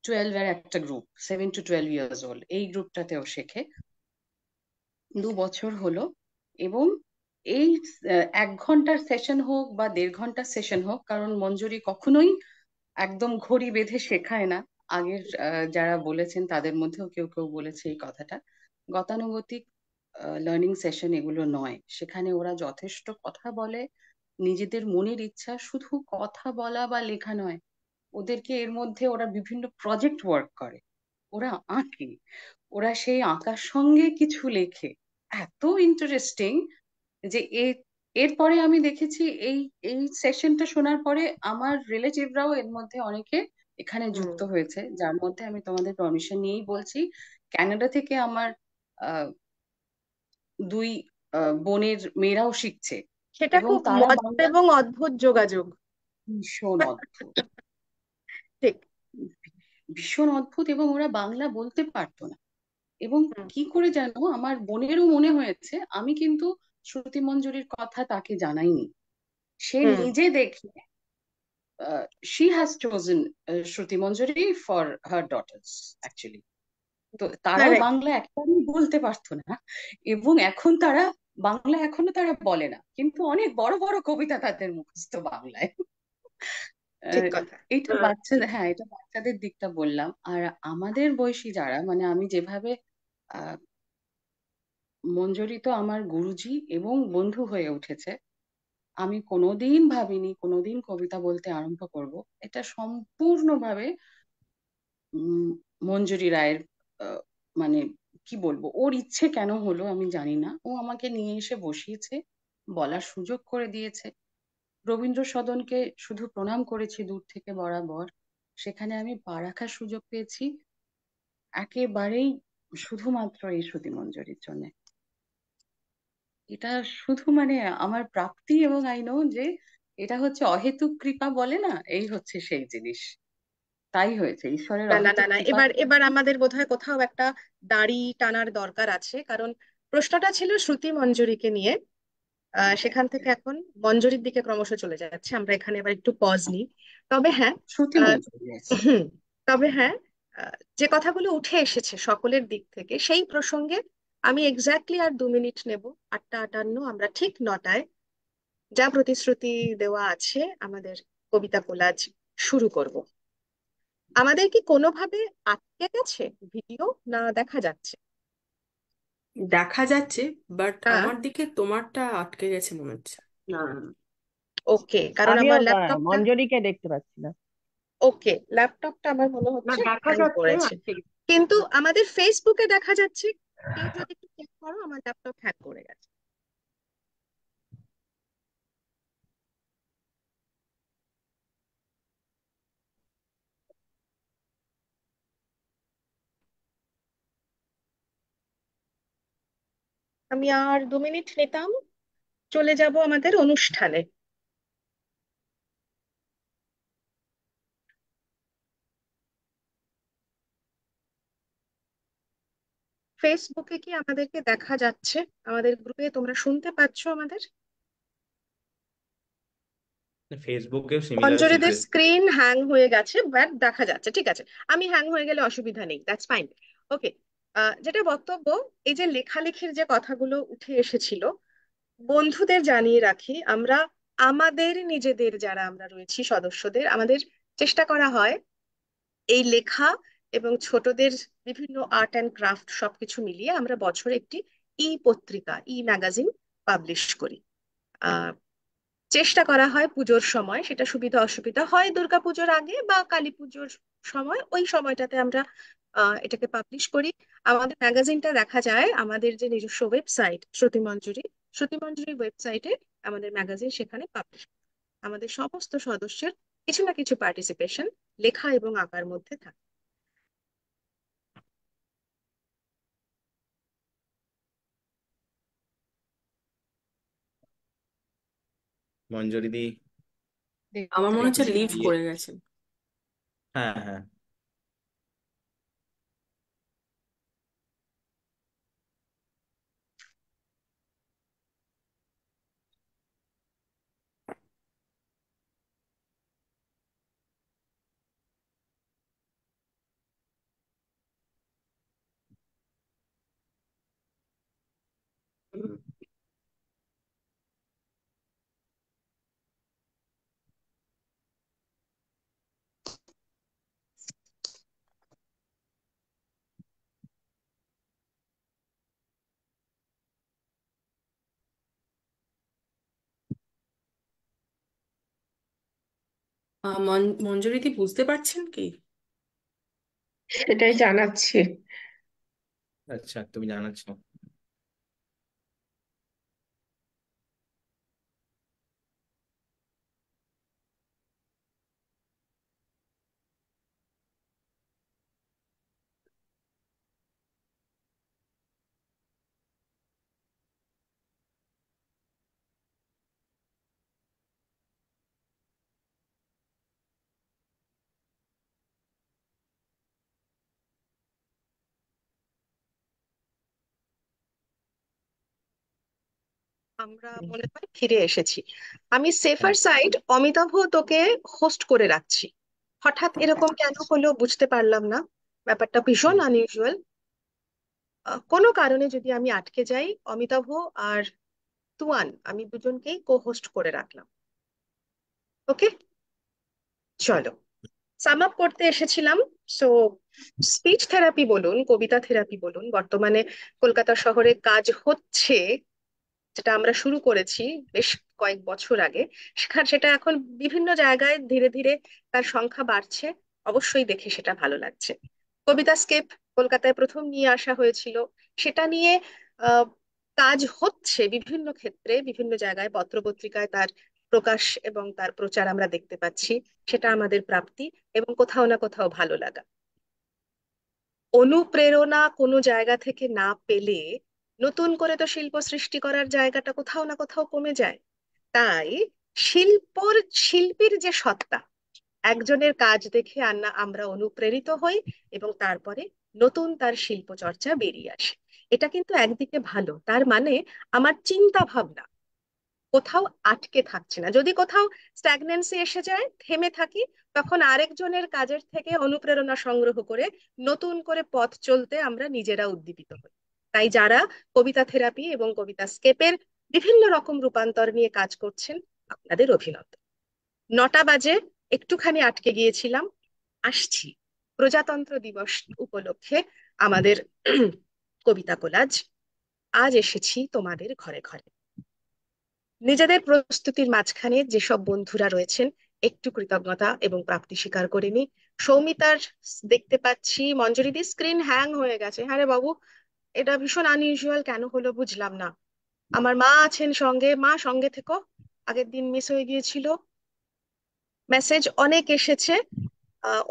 12 এর একটা গ্রুপ, 7 to 12 years old, এই গ্রুপটাতেও শেখে। 2 বছর হলো। এবং এই 1 ঘন্টার সেশন হোক বা 1.5 ঘন্টার সেশন হোক, কারণ মঞ্জুরি কখনোই একদম ঘড়ি বেঁধে শেখায় না। আগের যারা বলেছেন তাদের মধ্যেও কেউ কেউ বলেছে এই কথাটা। গতানুগতিক লার্নিং সেশন এগুলো নয়, সেখানে ওরা যথেষ্ট কথা বলে, নিজেদের মনের ইচ্ছা, শুধু কথা বলা বা লেখা নয়, ওদেরকে এর মধ্যে ওরা বিভিন্ন প্রজেক্ট ওয়ার্ক করে, ওরা আঁকে, ওরা সেই আঁকার সঙ্গে কিছু লেখে। এত ইন্টারেস্টিং যে এরপরে আমি দেখেছি এই এই সেশনটা শোনার পরে আমার রিলেটিভরাও এর মধ্যে অনেকে এখানে হুম। যুক্ত হয়েছে, যার মধ্যে আমি তোমাদের পারমিশন নিয়েই বলছি, কানাডা থেকে আমার আহ, 2 বোনের মেয়েরাও শিখছে, সেটা এবং খুব তারা মজার বাংলা এবং অদ্ভুত যোগাযোগ। ভীষণ অদ্ভুত, ঠিক। ভীষণ অদ্ভুত, এবং ওরা বাংলা বলতে পারতো না। এবং হুম। কি করে জানো, আমার বোনেরও মনে হয়েছে আমি কিন্তু শ্রুতি মঞ্জুরির কথা তাকে জানাইনি, সে হুম। নিজে দেখে she has chosen Shruti Manjari for her daughters actually. তো তারাও কারেক্ট। বাংলা একদমই বলতে পারতো না, এবং এখন তারা বাংলা এখনো তারা বলে না, কিন্তু অনেক বড় বড় কবিতা তাদের মুখস্থ বাংলায়। ঠিক আহ, কথা। এটা বাচ্চাদের, হ্যাঁ এটা বাচ্চাদের দিকটা বললাম। আর আমাদের বয়সী যারা, মানে আমি যেভাবে, আহ মঞ্জরি তো আমার গুরুজি এবং বন্ধু হয়ে উঠেছে। আমি কোনোদিন ভাবিনি কোনোদিন কবিতা বলতে আরম্ভ করব। এটা সম্পূর্ণভাবে উম, মঞ্জুরি রায়ের, আহ, মানে কি বলবো, ওর ইচ্ছে কেন হলো আমি জানি না, ও আমাকে নিয়ে এসে বসিয়েছে, বলার সুযোগ করে দিয়েছে। রবীন্দ্র সদনকে শুধু প্রণাম করেছি দূর থেকে বরাবর, সেখানে আমি পা রাখার সুযোগ পেয়েছি একেবারেই শুধুমাত্র এই শ্রুতি মঞ্জুরির জন্য। এটা শুধু মানে আমার প্রাপ্তি, এবং আই নো যে এটা হচ্ছে অহেতুক কৃপা বলে না, এই হচ্ছে সেই জিনিস। তাই হয়েছে, ঈশ্বরের না, না, না, অহেতুক না, কৃপা এবার এবার থেকেই। আমাদের বোধহয় কোথাও একটা দাড়ি টানার দরকার আছে, কারণ প্রশ্নটা ছিল শ্রুতি মঞ্জুরিকে নিয়ে। সেখান থেকে এখন মঞ্জুরির দিকে ক্রমশ চলে যাচ্ছে, আমরা এখানে এবার একটু পজ নিই। তবে হ্যাঁ, শ্রুতি আহ, মঞ্জুরি, yes. হুম, তবে হ্যাঁ, যে কথাগুলো উঠে এসেছে সকলের দিক থেকে সেই প্রসঙ্গে আমি এক্স্যাক্টলি আর 2 মিনিট নেব। 8টা 58 আমরা ঠিক 9টায় যা প্রতিশ্রুতি দেওয়া আছে আমাদের কবিতা কোলাজ শুরু করব। আমাদের কি কোনোভাবে আটকে গেছে ভিডিও, না দেখা যাচ্ছে? দেখা যাচ্ছে, বাট হ্যাঁ। আমার দিকে তোমারটা আটকে গেছে মনে হচ্ছে। না, ওকে, কারণ আমিও আমার ল্যাপটপটা, মঞ্জরিকে দেখতে পাচ্ছি না। ওকে, ল্যাপটপটা আমার মনে না, হচ্ছে দেখা হ্যাং যাচ্ছে করেছে। আজকে। কিন্তু আমাদের ফেসবুকে দেখা যাচ্ছে। কেউ যদি একটু চেক করো, আমার ল্যাপটপ হ্যাং করে গেছে। আমি আর 2 মিনিট নিতাম, চলে যাব আমাদের অনুষ্ঠানে। ফেসবুকে কি আমাদেরকে দেখা যাচ্ছে? আমাদের গ্রুপে তোমরা শুনতে পাচ্ছো আমাদের? ফেসবুকেও সিমিলার মঞ্জুরিদের সিচুয়েশন। স্ক্রিন হ্যাং হয়ে গেছে, বাট দেখা যাচ্ছে, ঠিক আছে। আমি হ্যাং হয়ে গেলে অসুবিধা নেই, দ্যাটস ফাইন। ওকে, যেটা বক্তব্য, এই যে লেখালেখির যে কথাগুলো উঠে এসেছিল, বন্ধুদের জানিয়ে রাখি, আমরা আমাদের নিজেদের যারা আমরা রয়েছি সদস্যদের, আমাদের চেষ্টা করা হয় এই লেখা এবং ছোটদের বিভিন্ন আর্ট অ্যান্ড ক্রাফট সবকিছু মিলিয়ে আমরা বছরে একটি পত্রিকা, ম্যাগাজিন পাবলিশ করি। আহ চেষ্টা করা হয় পুজোর সময়, সেটা সুবিধা অসুবিধা হয় দুর্গাপুজোর আগে বা কালী পুজোর সময়, ওই সময়টাতে আমরা এটাকে পাবলিশ করি। আমাদের ম্যাগাজিনটা দেখা যায় আমাদের যে নিজস্ব ওয়েবসাইট শ্রুতি মঞ্জুরি ওয়েবসাইটে আমাদের ম্যাগাজিন সেখানে পাবলিশ। আমাদের সমস্ত সদস্যের কিছু না কিছু পার্টিসিপেশন লেখা এবং আঁকার মধ্যে থাকে। মঞ্জুরি দি আমার দেখতে মনে হচ্ছে পাচ্ছি এখনই লিভ না। দিয়ে, করে গেছেন। হ্যাঁ হ্যাঁ। হুম। মঞ্জুরি দি বুঝতে পারছেন কি? সেটাই জানাচ্ছি। আচ্ছা, তুমি জানাচ্ছ। আমরা মনে হয় ফিরে এসেছি। আমি সেফার হ্যাঁ। সাইড অমিতাভ তোকে হোস্ট করে রাখছি। হঠাৎ এরকম কেন হলো বুঝতে পারলাম না, ব্যাপারটা ভীষণ হুম। আনইউজুয়াল। কোনো কারণে যদি আমি আটকে যাই, অমিতাভ আর তুয়ান আমি দুজনকেই কো হোস্ট করে রাখলাম। ওকে, চলো সাম আপ করতে এসেছিলাম। সো স্পিচ থেরাপি বলুন, কবিতা থেরাপি বলুন, বর্তমানে কলকাতা শহরে কাজ হচ্ছে, যেটা আমরা শুরু করেছি বেশ কয়েক বছর আগে। সেটা এখন বিভিন্ন জায়গায় ধীরে ধীরে তার সংখ্যা বাড়ছে। অবশ্যই দেখে সেটা ভালো লাগছে। কবিতা স্কেপ কলকাতায় প্রথম নিয়ে আসা হয়েছিল, সেটা নিয়ে আহ, কাজ হচ্ছে বিভিন্ন ক্ষেত্রে, বিভিন্ন জায়গায় পত্রপত্রিকায় তার প্রকাশ এবং তার প্রচার আমরা দেখতে পাচ্ছি। সেটা আমাদের প্রাপ্তি এবং কোথাও না কোথাও ভালো লাগা। অনুপ্রেরণা কোনো জায়গা থেকে না পেলে নতুন করে তো শিল্প সৃষ্টি করার জায়গাটা কোথাও না কোথাও কমে যায়। তাই শিল্পর শিল্পীর যে সত্তা, একজনের কাজ দেখে আমরা অনুপ্রেরিত হই এবং তারপরে নতুন তার শিল্প চর্চা বেরিয়ে আসে। এটা কিন্তু একদিকে ভালো, তার মানে আমার চিন্তা ভাবনা কোথাও আটকে থাকছে না। যদি কোথাও স্ট্যাগন্যান্সি এসে যায়, থেমে থাকি, তখন আরেকজনের কাজের থেকে অনুপ্রেরণা সংগ্রহ করে নতুন করে পথ চলতে আমরা নিজেরা উদ্দীপিত হই। তাই যারা কবিতা থেরাপি এবং কবিতা স্কেপের বিভিন্ন রকম রূপান্তর নিয়ে কাজ করছেন, আপনাদের অভিনন্দন। 9টা বাজে, একটুখানি আটকে গিয়েছিলাম, আসছি। প্রজাতন্ত্র দিবস উপলক্ষে আমাদের কবিতা কোলাজ, আজ এসেছি তোমাদের ঘরে ঘরে। নিজেদের প্রস্তুতির মাঝখানে যেসব বন্ধুরা রয়েছেন, একটু কৃতজ্ঞতা এবং প্রাপ্তি স্বীকার করে নি। সৌমিতার দেখতে পাচ্ছি। মঞ্জুরিদি স্ক্রিন হ্যাং হয়ে গেছে। হ্যাঁ রে বাবু, এটা ভীষণ আনইউজুয়াল, কেন হলো বুঝলাম না। আমার মা আছেন সঙ্গে, মা সঙ্গে থেকো, আগের দিন মিস হয়ে গিয়েছিল। মেসেজ অনেক এসেছে।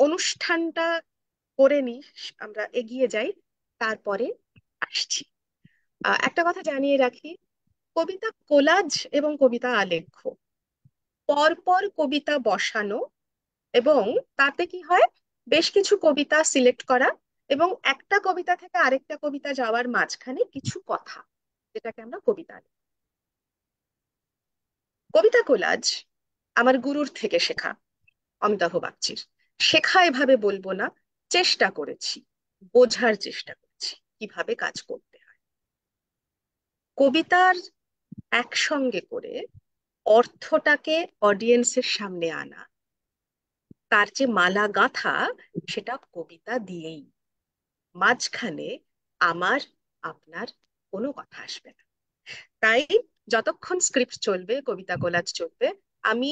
অনুষ্ঠানটা করে নি, আমরা এগিয়ে যাই, তারপরে আসছি। একটা কথা জানিয়ে রাখি, কবিতা কোলাজ এবং কবিতা আলেখ্য পরপর কবিতা বসানো, এবং তাতে কি হয়, বেশ কিছু কবিতা সিলেক্ট করা এবং একটা কবিতা থেকে আরেকটা কবিতা যাওয়ার মাঝখানে কিছু কথা, যেটাকে আমরা কবিতা আলেখ্য। কবিতা কোলাজ আমার গুরুর থেকে শেখা, অমিতাভ বাগচির। শেখা এভাবে বলবো না, চেষ্টা করেছি, বোঝার চেষ্টা করেছি কিভাবে কাজ করতে হয়। কবিতার একসঙ্গে করে অর্থটাকে অডিয়েন্সের সামনে আনা, তার যে মালা গাঁথা, সেটা কবিতা দিয়েই। মাঝখানে আমার আপনার কোনো কথা আসবে না। তাই যতক্ষণ স্ক্রিপ্ট চলবে, কবিতা কোলাজ চলবে, আমি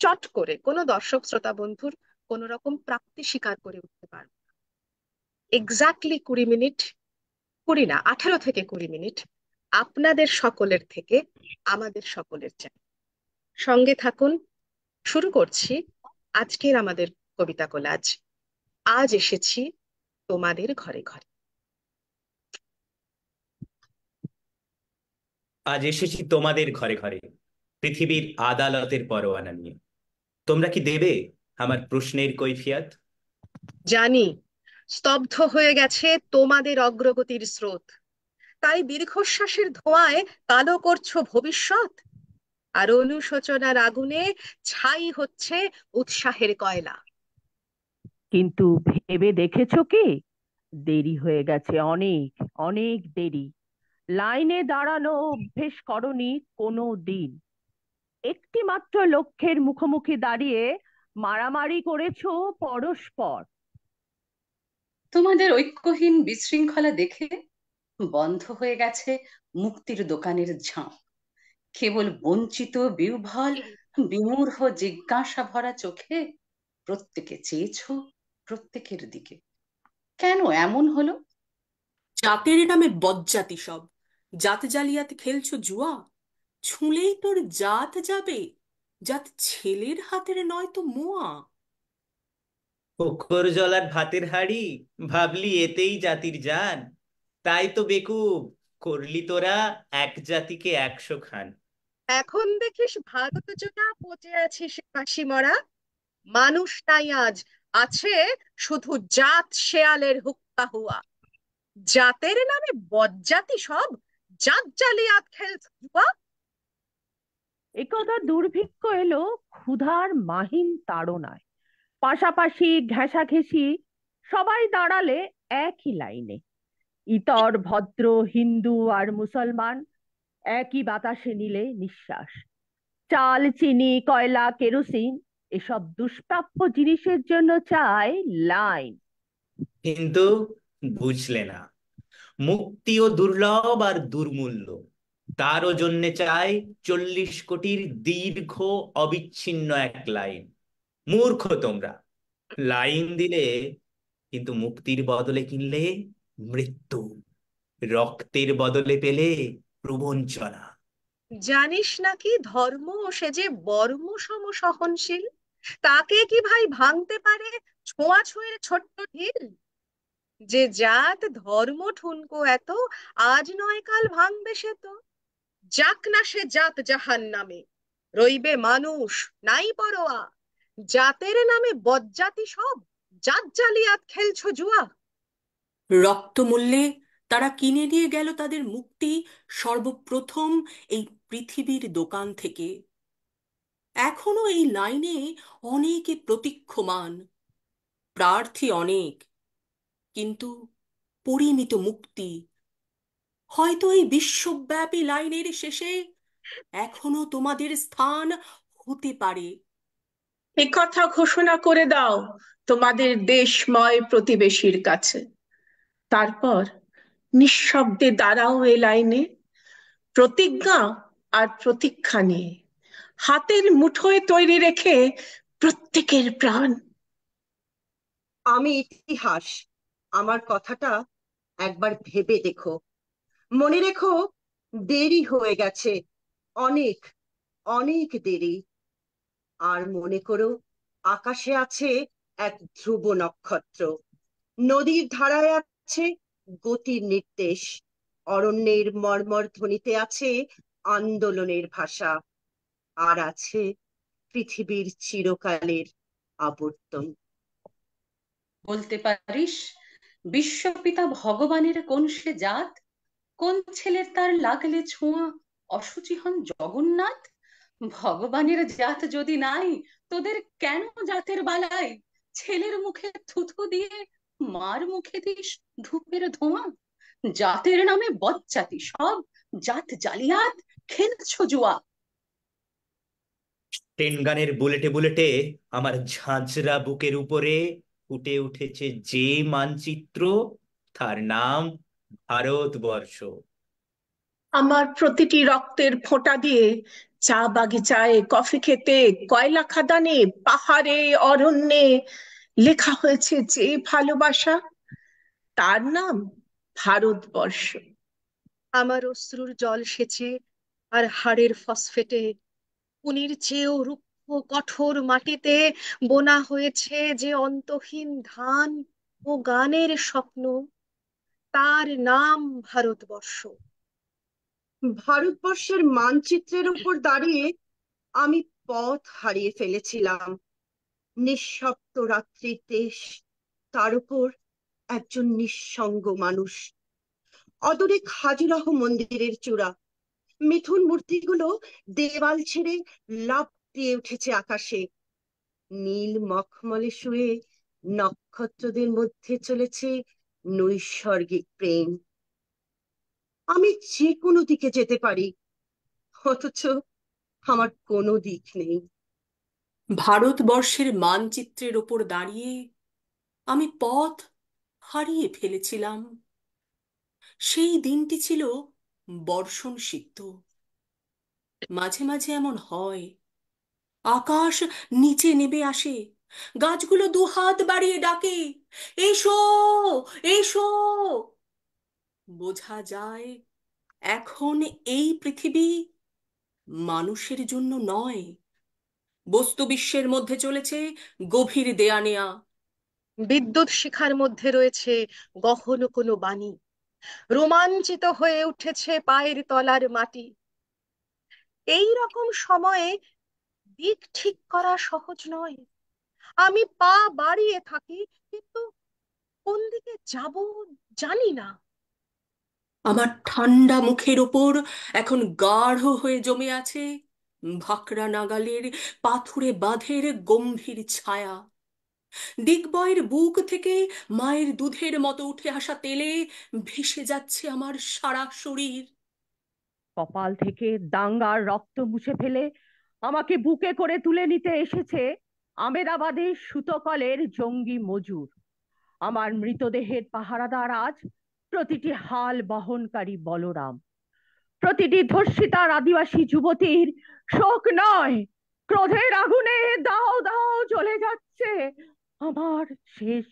চট করে কোনো দর্শক শ্রোতা বন্ধুর কোনো রকম প্রাপ্তি স্বীকার করে উঠতে পারবো না। এক্স্যাক্টলি 20 মিনিট, 20 না, 18 থেকে 20 মিনিট আপনাদের সকলের থেকে আমাদের সকলের চাই। সঙ্গে থাকুন। শুরু করছি আজকের আমাদের কবিতা কোলাজ। আজ এসেছি তোমাদের ঘরে ঘরে। আজ এসেছি তোমাদের ঘরে ঘরে। পৃথিবীর আদালতের পরোয়ানা নিয়ে। তোমরা কি দেবে আমার প্রশ্নের কৈফিয়ত? জানি স্তব্ধ হয়ে গেছে তোমাদের অগ্রগতির স্রোত, তাই দীর্ঘশ্বাসের ধোঁয়ায় কালো করছো ভবিষ্যৎ, আর অনুশোচনার আগুনে ছাই হচ্ছে উৎসাহের কয়লা। কিন্তু ভেবে দেখেছো কি, দেরি হয়ে গেছে, অনেক অনেক দেরি। লাইনে দাঁড়ানো অভ্যেস করনি কোনো দিন। একটি মাত্র লক্ষ্যের মুখোমুখি দাঁড়িয়ে মারামারি করেছো পরস্পর। তোমাদের ঐক্যহীন বিশৃঙ্খলা দেখে বন্ধ হয়ে গেছে মুক্তির দোকানের ঝাঁপ। কেবল বঞ্চিত বিহ্বল বিমূঢ় জিজ্ঞাসা ভরা চোখে প্রত্যেকে চেয়েছো প্রত্যেকের দিকে। কেন এমন হলো? জাতের নামে বজ্জাতি সব, জাত জালিয়াতি খেলছো জুয়া। ছুঁলেই তোর জাত যাবে, জাত ছেলের হাতের নয় তো মোয়া। পোখর জলার ভাতের হাঁড়ি, ভাবলি এতেই জাতির জান। তাই তো বেকুব, করলি তোরা এক জাতিকে 100 খান। এখন দেখিস ভারত জোড়া পচে আছিস ফাঁসি মরা, মানুষ নাই আজ, আছে শুধু জাত শেয়ালের হুক্কা হুয়া। জাতের নামে বজ্জাতি সব, জাত জালিয়াত খেলছে জুয়া। একথা দুর্ভিক্ষ এলো ক্ষুধার মাহিন তাড়নায়। পাশাপাশি ঘেঁষাঘেঁষি, সবাই দাঁড়ালে একই লাইনে। ইতর ভদ্র হিন্দু আর মুসলমান একই বাতাসে নিলে নিঃশ্বাস। চাল, চিনি, কয়লা, কেরোসিন, এসব দুষ্প্রাপ্য জিনিসের জন্য চাই লাইন। কিন্তু বুঝলে না, মুক্তিও দুর্লভ আর দুর্মূল্য। তারও জন্যে চাই 40 কোটির দীর্ঘ অবিচ্ছিন্ন এক লাইন। মূর্খ তোমরা, লাইন দিলে কিন্তু মুক্তির বদলে কিনলে মৃত্যু, রক্তের বদলে পেলে প্রবঞ্চনা। জানিস নাকি ধর্ম সে যে বর্ম সম সহনশীল, তাকে কি ভাই ভাঙতে পারে ছোঁয়াছুঁয়ের ছোট্ট ঢিল? যে জাত ধর্ম ঠুনকো এত, আজ নয় কাল ভাঙবে সে তো। যাক না সে জাত জাহান্নামে, রইবে মানুষ নাই পরোয়া। জাতের নামে বজ্জাতি সব, জাত জালিয়াত খেলছো জুয়া। রক্তমূল্যে তারা কিনে নিয়ে গেল তাদের মুক্তি সর্বপ্রথম এই পৃথিবীর দোকান থেকে। এখনো এই লাইনে অনেকে প্রতীক্ষমান, প্রার্থী অনেক, কিন্তু পরিমিত মুক্তি। হয়তো এই বিশ্বব্যাপী লাইনের শেষে এখনো তোমাদের স্থান হতে পারে। এ কথা ঘোষণা করে দাও তোমাদের দেশময় প্রতিবেশীর কাছে। তারপর নিঃশব্দে দাঁড়াও এ লাইনে, প্রতিজ্ঞা আর প্রতীক্ষা নিয়ে, হাতের মুঠোয় তৈরি রেখে প্রত্যেকের প্রাণ। আমি ইতিহাস, আমার কথাটা একবার ভেবে দেখো। মনে রেখো, দেরি হয়ে গেছে, অনেক অনেক দেরি। আর মনে করো, আকাশে আছে এক ধ্রুব নক্ষত্র, নদীর ধারায় আছে গতির নির্দেশ, অরণ্যের মর্মর ধ্বনিতে আছে আন্দোলনের ভাষা, আর আছে পৃথিবীর চিরকালের আবর্তন। বলতে পারিস বিশ্বপিতা ভগবানের কোন সে জাত? কোন ছেলের তার লাগলে ছোঁয়া অশুচি হন জগন্নাথ? ভগবানের জাত যদি নাই, তোদের কেন জাতের বালাই? ছেলের মুখে থুথু দিয়ে মার মুখে দিস ধূপের ধোঁয়া। জাতের নামে বজ্জাতি সব, জাত জালিয়াত খেলছো জুয়া। টেনগানের বুলেটে বুলেটে আমার ঝাঁঝরা বুকের উপরে ফুটে উঠেছে যে মানচিত্র, তার নাম ভারতবর্ষ। আমার প্রতিটি রক্তের ফোঁটা দিয়ে, চা বাগিচায়, কফি খেতে, কয়লা খাদানে, পাহাড়ে, অরণ্যে লেখা হয়েছে যে ভালোবাসা, তার নাম ভারতবর্ষ। আমার অশ্রুর জল সেচে আর হাড়ের ফসফেটে, উনির চেয়েও রুক্ষ কঠোর মাটিতে বোনা হয়েছে যে অন্তহীন ধান ও গানের স্বপ্ন, তার নাম ভারতবর্ষ। ভারতবর্ষের মানচিত্রের উপর দাঁড়িয়ে আমি পথ হারিয়ে ফেলেছিলাম। নিঃশব্দ রাত্রির দেশ, তার উপর একজন নিঃসঙ্গ মানুষ। অদূরে খাজুরাহ মন্দিরের চূড়া, মিথুন মূর্তিগুলো দেওয়াল ছেড়ে লাফ দিয়ে উঠেছে আকাশে। নীল মখমলে শুয়ে নক্ষত্রদের মধ্যে চলেছে নৈসর্গিক প্রেম। আমি যে কোনো দিকে যেতে পারি, অথচ আমার কোনো দিক নেই। ভারতবর্ষের মানচিত্রের ওপর দাঁড়িয়ে আমি পথ হারিয়ে ফেলেছিলাম। সেই দিনটি ছিল বর্ষণ সিক্ত। মাঝে মাঝে এমন হয়, আকাশ নিচে নেমে আসে, গাছগুলো দুহাত বাড়িয়ে ডাকে, এসো, এসো। বোঝা যায় এখন এই পৃথিবী মানুষের জন্য নয়, বস্তু বিশ্বের মধ্যে চলেছে গভীর দেয়া নেয়া। বিদ্যুৎ শিখার মধ্যে রয়েছে গহন কোনো বাণী, রোমাঞ্চিত হয়ে উঠেছে পায়ের তলার মাটি। এই রকম সময়ে দিক ঠিক করা সহজ নয়। আমি পা বাড়িয়ে থাকি, কিন্তু কোন দিকে যাব জানি না। আমার ঠান্ডা মুখের ওপর এখন গাঢ় হয়ে জমে আছে ভাকরা নাগালের পাথুরে বাঁধের গম্ভীর ছায়া। দিগ্বয়ের বুক থেকে মায়ের দুধের মতো উঠে আসা তেলে ভেসে যাচ্ছে আমার সারা শরীর। কপাল থেকে দাঙ্গার রক্ত মুছে ফেলে আমাকে বুকে করে তুলে নিতে এসেছে আমেদাবাদের সুতকলের জঙ্গি মজুর। আমার মৃতদেহের পাহারাদার আজ প্রতিটি হাল বহনকারী বলরাম, প্রতিটি ধর্ষিতার আদিবাসী যুবতীর শোক নয়, ক্রোধের আগুনে দাও দাও জ্বলে যাচ্ছে আমার শেষ।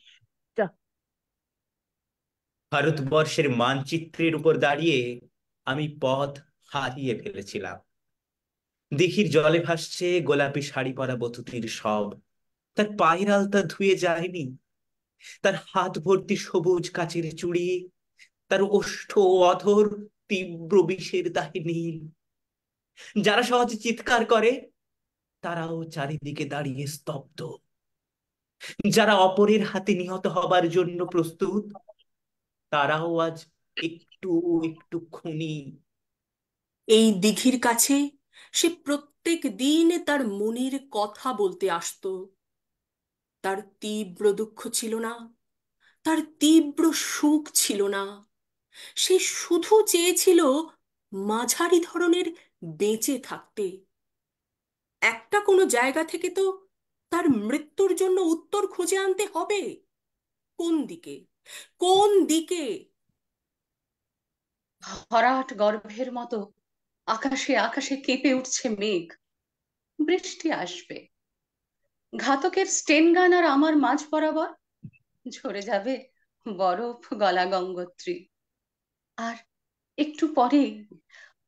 ভারতবর্ষের মানচিত্রের উপর দাঁড়িয়ে আমি পথ হারিয়ে ফেলেছিলাম। দিঘির জলে ভাসছে গোলাপি শাড়ি পরা বধূটির সব। তার পায়ের আলতা ধুয়ে যায়নি, তার হাত ভর্তি সবুজ কাচের চুড়ি, তার ওষ্ঠ ও অধর তীব্র বিষের দাহে নীল। যারা সহজে চিৎকার করে, তারাও চারিদিকে দাঁড়িয়ে স্তব্ধ। যারা অপরের হাতে নিহত হবার জন্য প্রস্তুত, তারাও আজ একটু একটু খুনি। এই দিঘির কাছে সে প্রত্যেক দিন তার মনের কথা বলতে আসতো। তার তীব্র দুঃখ ছিল না, তার তীব্র সুখ ছিল না। সে শুধু চেয়েছিল মাঝারি ধরনের বেঁচে থাকতে। একটা কোনো জায়গা থেকে তো তার মৃত্যুর জন্য উত্তর খুঁজে আনতে হবে। কোন দিকে, কোন দিকে? ভরাট গর্ভের মতো আকাশে আকাশে কেঁপে উঠছে মেঘ। বৃষ্টি আসবে। ঘাতকের স্টেন গান আর আমার মাঝ বরাবর ঝরে যাবে বরফ গলা গঙ্গোত্রী। আর একটু পরে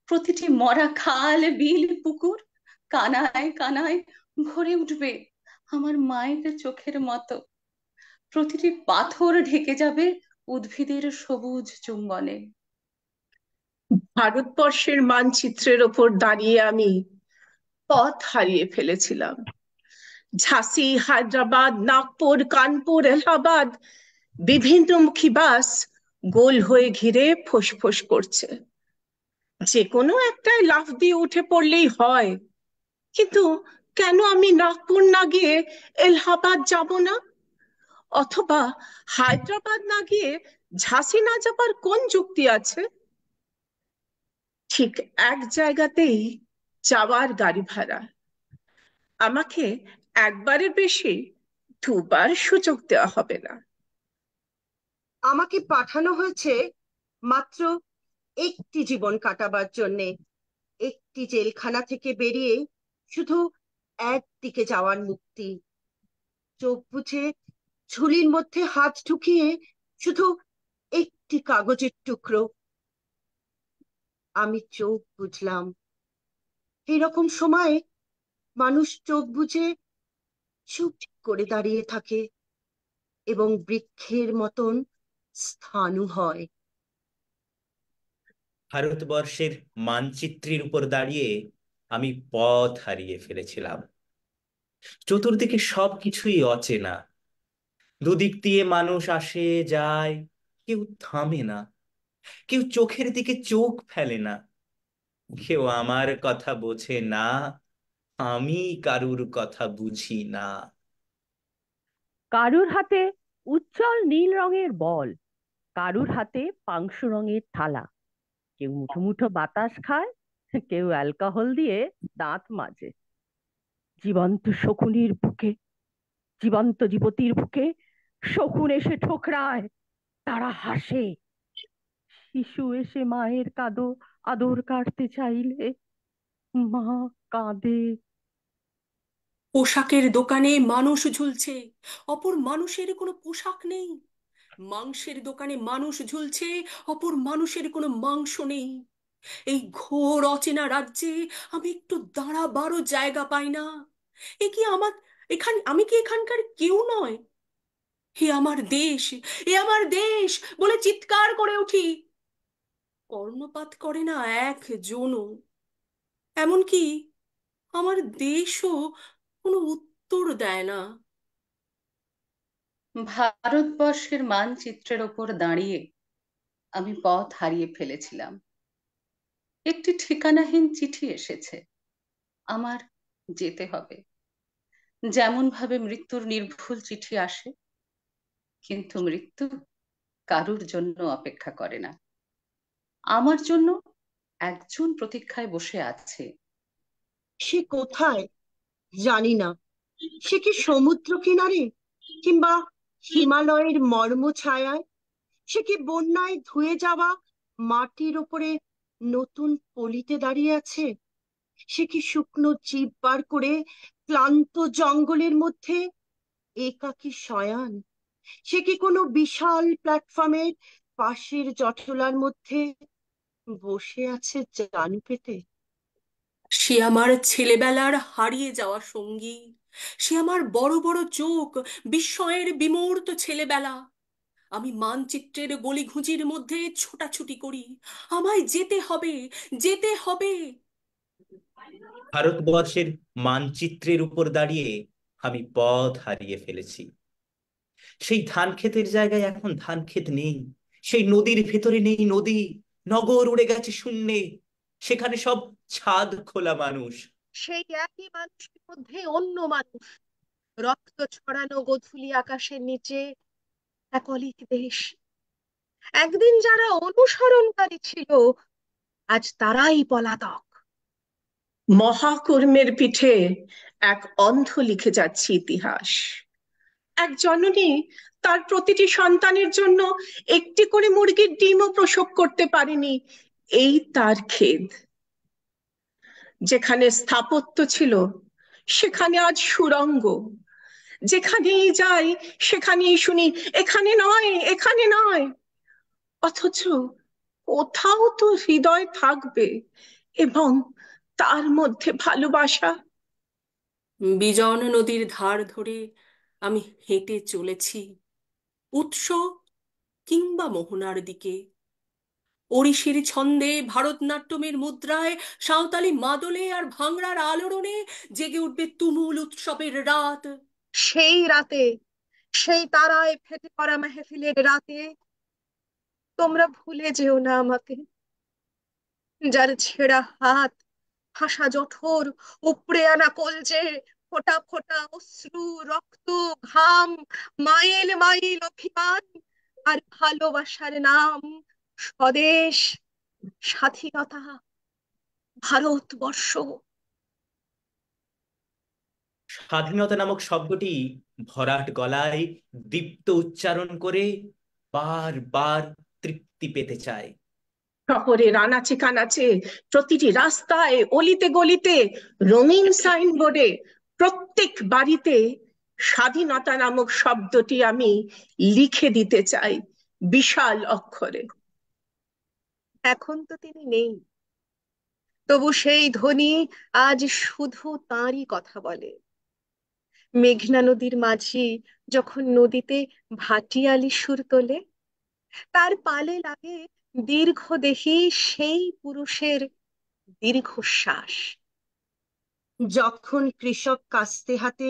প্রতিটি মরা খাল বিল পুকুর কানায় কানায় ভরে উঠবে আমার মায়ের চোখের মতো। প্রতিটি পাথর ঢেকে যাবে উদ্ভিদের সবুজ চুম্বনে। ভারতবর্ষের মানচিত্রের ওপর দাঁড়িয়ে আমি পথ হারিয়ে ফেলেছিলাম। ঝাঁসি, হায়দ্রাবাদ, নাগপুর, কানপুর, এলাহাবাদ, বিভিন্নমুখী বাস গোল হয়ে ঘিরে ফোঁস করছে। যে কোনো একটায় লাফ দিয়ে উঠে পড়লেই হয়, কিন্তু কেন আমি নাগপুর না গিয়ে এলাহাবাদ যাব না? অথবা হায়দ্রাবাদ না গিয়ে ঝাঁসি না যাবার কোন যুক্তি আছে? ঠিক এক জায়গাতেই যাওয়ার গাড়ি ভাড়া। আমাকে একবারের বেশি দুবার সুযোগ দেওয়া হবে না। আমাকে পাঠানো হয়েছে মাত্র একটি জীবন কাটাবার জন্যে, একটি জেলখানা থেকে বেরিয়ে শুধু একদিকে যাওয়ার মুক্তি। চোখ বুজে ঝুলির মধ্যে হাত ঢুকিয়ে শুধু একটি কাগজের টুকরো। আমি চোখ বুঝলাম। এরকম সময় মানুষ চোখ বুজে চুপ করে দাঁড়িয়ে থাকে এবং বৃক্ষের মতন স্থাণু হয়। ভারতবর্ষের মানচিত্রের উপর দাঁড়িয়ে আমি পথ হারিয়ে ফেলেছিলাম। চতুর্দিকে সবকিছুই অচেনা। দুদিক দিয়ে মানুষ আসে যায়, কেউ থামে না, কেউ চোখের দিকে চোখ ফেলে না, কেউ আমার কথা বোঝে না, আমি কারুর কথা বুঝি না। কারুর হাতে উজ্জ্বল নীল রঙের বল, কারুর হাতে পাংশু রঙের থালা। কেউ মুঠো মুঠো বাতাস খায়, কেউ অ্যালকোহল দিয়ে দাঁত মাজে। জীবন্ত শকুনির বুকে, জীবন্ত যুবতীর বুকে শকুন এসে ঠোকরায়, তারা হাসে। শিশু এসে মায়ের আদর কাটতে চাইলে মা কাঁদে। পোশাকের দোকানে মানুষ ঝুলছে, অপর মানুষের কোনো পোশাক নেই। মাংসের দোকানে মানুষ ঝুলছে, অপর মানুষের কোনো মাংস নেই। এই ঘোর অচেনা রাজ্যে আমি একটু দাঁড়াবারও জায়গা পাই না। এ কি আমার আমি কি এখানকার কেউ নয়? হে আমার দেশ, এ আমার দেশ বলে চিৎকার করে উঠি। কর্ণপাত করে না একজনও। এমনকি আমার দেশও কোনো উত্তর দেয় না। ভারতবর্ষের মানচিত্রের ওপর দাঁড়িয়ে আমি পথ হারিয়ে ফেলেছিলাম। একটি ঠিকানাহীন চিঠি এসেছে, আমার যেতে হবে। যেমন ভাবে মৃত্যুর নির্ভুল চিঠি আসে, কিন্তু মৃত্যু কারুর জন্য অপেক্ষা করে না। আমার জন্য একজন প্রতীক্ষায় বসে আছে। সে কোথায় জানি না। সে কি সমুদ্র কিনারে, কিংবা হিমালয়ের মর্ম ছায়ায়? সে কি বন্যায় ধুয়ে যাওয়া মাটির ওপরে নতুন পলিতে দাঁড়িয়ে আছে? সে কি শুকনো জিভ বার করে ক্লান্ত জঙ্গলের মধ্যে একাকী শয়ান? সে কি কোনো বিশাল প্ল্যাটফর্মের পাশের জটলার মধ্যে বসে আছে জানু পেতে? সে আমার ছেলেবেলার হারিয়ে যাওয়া সঙ্গী। সে আমার বড় বড় চোখ, বিস্ময়ের বিমূর্ত ছেলেবেলা। আমি মানচিত্রের গলিঘুঁচির মধ্যে ছোটাছুটি করি। আমায় যেতে হবে, যেতে হবে। ভারতবর্ষের মানচিত্রের উপর দাঁড়িয়ে আমি পথ হারিয়ে ফেলেছি। সেই ধান ক্ষেতের জায়গায় এখন ধান ক্ষেত নেই, সেই নদীর ভেতরে নেই নদী। নগর উড়ে গেছে শূন্যে, সেখানে সব ছাদ খোলা মানুষ। সেই একই মানুষের মধ্যে অন্য মানুষ, রক্ত ছড়ানো গোধূলি আকাশের নিচে এক অলিক দেশ। একদিন যারা অনুসরণকারী ছিল, আজ তারাই পলাতক। মহাকর্মের পিঠে এক অন্ধ লিখে যাচ্ছে ইতিহাস। এক জননী তার প্রতিটি সন্তানের জন্য একটি করে মুরগির ডিমও প্রসব করতে পারেনি, এই তার খেদ। যেখানে স্থাপত্য ছিল সেখানে আজ সুড়ঙ্গ। যেখানেই যাই সেখানেই শুনি এখানে নয়, এখানে নয়। অথচ কোথাও তো হৃদয় থাকবে, এবং তার মধ্যে ভালোবাসা। বিজন নদীর ধার ধরে আমি হেঁটে চলেছি, উৎস কিংবা মোহনার দিকে। ওড়িশির ছন্দে, ভারতনাট্যমের মুদ্রায়, সাঁওতালি মাদলে আর ভাংড়ার আলোড়নে জেগে উঠবে তুমুল উৎসবের রাত। সেই রাতে, সেই তারায় ফেটে পড়া মেহফিলের রাতে তোমরা ভুলে যেও না আমাকে। যার ছেঁড়া হাত, ফাঁসা জঠর, উপড়ে আনা কলজে, ফোঁটা ফোঁটা অশ্রু, রক্ত, ঘাম, মাইল মাইল অভিমান, আর ভালোবাসার নাম স্বদেশ, স্বাধীনতা, ভারতবর্ষ। স্বাধীনতা নামক শব্দটি ভরাট গলায় দীপ্ত উচ্চারণ করে বারবার তৃপ্তি পেতে চায়। শহরের আনাচে কানাচে, প্রতিটি রাস্তায়, অলিতে গলিতে, রঙিন সাইনবোর্ডে, প্রত্যেক বাড়িতে স্বাধীনতা নামক শব্দটি আমি লিখে দিতে চাই বিশাল অক্ষরে। এখন তো তিনি নেই, তবু সেই ধ্বনি আজ শুধু তাঁরই কথা বলে। মেঘনা নদীর মাঝি যখন নদীতে ভাটিয়ালি সুর তোলে, তার পালে লাগে দীর্ঘদেহী সেই পুরুষের দীর্ঘশ্বাস। যখন কৃষক কাস্তে হাতে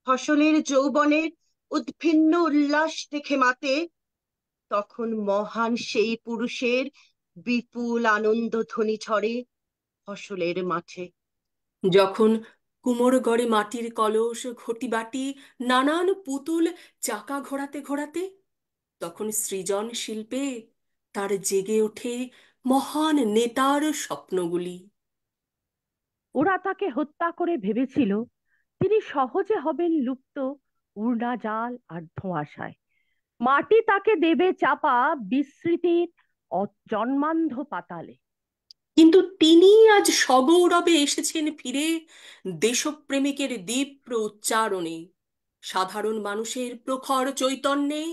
ফসলের যৌবনের উদ্ভিন্ন উল্লাস দেখে মাতে, তখন মহান সেই পুরুষের বিপুল আনন্দ ধ্বনি ছড়ে ফসলের মাঠে। যখন কুমোরগড়ে মাটির কলস ঘটি বাটি নানান পুতুল চাকা ঘোরাতে ঘোরাতে, তখন সৃজন শিল্পে তার জেগে ওঠে মহান নেতার স্বপ্নগুলি। ওরা তাকে হত্যা করে ভেবেছিল তিনি সহজে হবেন লুপ্ত উড়না জাল আর ধোঁয়াশায়। মাটি তাকে দেবে চাপা বিস্মৃতির জন্মান্ধ পাতালে। কিন্তু তিনি আজ সগৌরবে এসেছেন ফিরে দেশপ্রেমিকের দীপ্র উচ্চারণে, সাধারণ মানুষের প্রখর চৈতন্যে।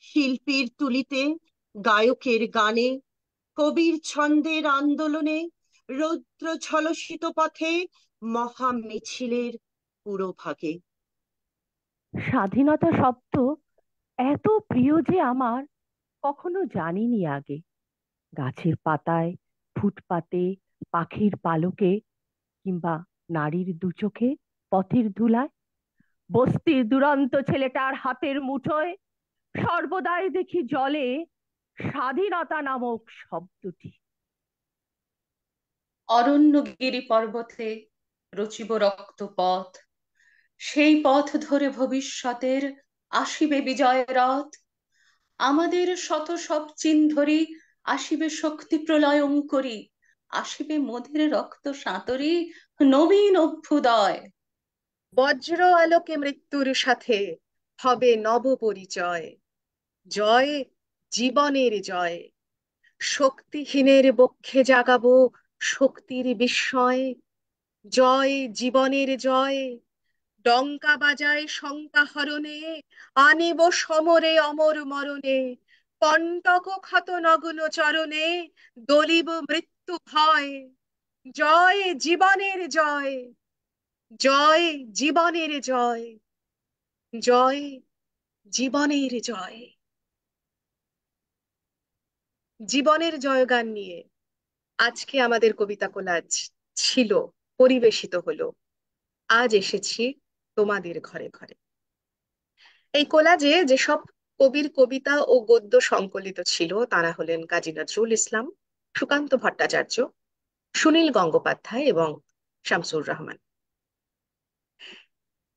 শিল্পীর তুলিতে, গায়কের গানে, কবির ছন্দের আন্দোলনে, রৌদ্র ঝলসিত পথে, মহা মিছিলের পুরোভাগে। স্বাধীনতা শব্দ এত প্রিয় যে আমার, কখনো জানিনি আগে। গাছের পাতায়, ফুটপাতে, পাখির পালকে, কিংবা নারীর দুচোখে, পথের ধুলায়, বস্তির দুরন্ত ছেলেটার হাতের মুঠোয় সর্বদাই দেখি জলে স্বাধীনতা নামক শব্দটি। অরণ্যগিরি পর্বতে রচিব রক্ত পথ, সেই পথ ধরে ভবিষ্যতের আসিবে বিজয় রথ। আমাদের শত সব চিহ্নরি আসিবে শক্তি প্রলয়ঙ্করী, আসিবে মোদের রক্ত সাঁতরি নবীন অভ্যুদয়। বজ্র আলোকে মৃত্যুর সাথে হবে নব পরিচয়। জয়, জীবনের জয়। শক্তিহীনের বক্ষে জাগাবো শক্তির বিস্ময়। জয়, জীবনের জয়। ডঙ্কা বাজায় শঙ্কা হরণে, আনিব সমরে অমর মরণে। কণ্টক ক্ষত নগ্ন চরণে, দলিব মৃত্যু ভয়। জয়, জীবনের জয়। জয়, জীবনের জয়। জয়, জীবনের জয়। জীবনের জয়গান নিয়ে আজকে আমাদের কবিতা কোলাজ ছিল, পরিবেশিত হলো। আজ এসেছি তোমাদের ঘরে ঘরে। এই কোলাজে যেসব কবির কবিতা ও গদ্য সংকলিত ছিল তারা হলেন কাজী নজরুল ইসলাম, সুকান্ত ভট্টাচার্য, সুনীল গঙ্গোপাধ্যায় এবং শামসুর রহমান।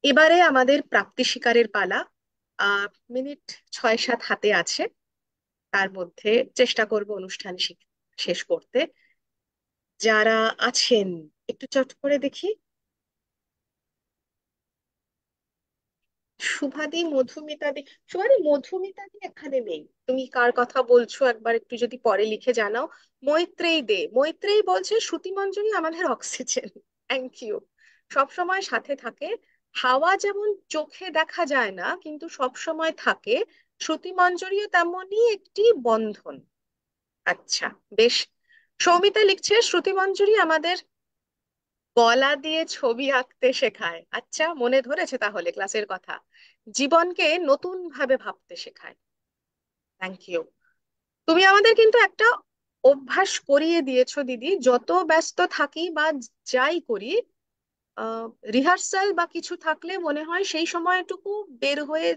এবারে আমাদের প্রাপ্তি স্বীকারের পালা। মিনিট 6-7 হাতে আছে, তার মধ্যে চেষ্টা করব অনুষ্ঠান শেষ করতে। যারা আছেন একটু চট করে দেখি। শুভাদি, মধুমিতাদি। শুভাদি, মধুমিতাদি এখানে নেই। তুমি কার কথা বলছো একবার একটু যদি পরে লিখে জানাও। মৈত্রেয়ী দে, মৈত্রেয়ী বলছে শ্রুতিমঞ্জরি আমাদের অক্সিজেন। Thank you. সব সময় সাথে থাকে। হাওয়া যেমন চোখে দেখা যায় না কিন্তু সব সময় থাকে, শ্রুতিমঞ্জরিও তেমনই একটি বন্ধন। আচ্ছা, বেশ। সৌমিতা লিখছে শ্রুতিমঞ্জরি আমাদের গলা দিয়ে ছবি আঁকতে শেখায়। আচ্ছা, মনে ধরেছে তাহলে ক্লাসের কথা। জীবনকে নতুন ভাবে ভাবতে শেখায়। Thank you. তুমি আমাদের কিন্তু একটা অভ্যাস করিয়ে দিয়েছো দিদি, যত ব্যস্ত থাকি বা যাই করি, রিহার্সাল বা কিছু থাকলে মনে হয় বের হয়ে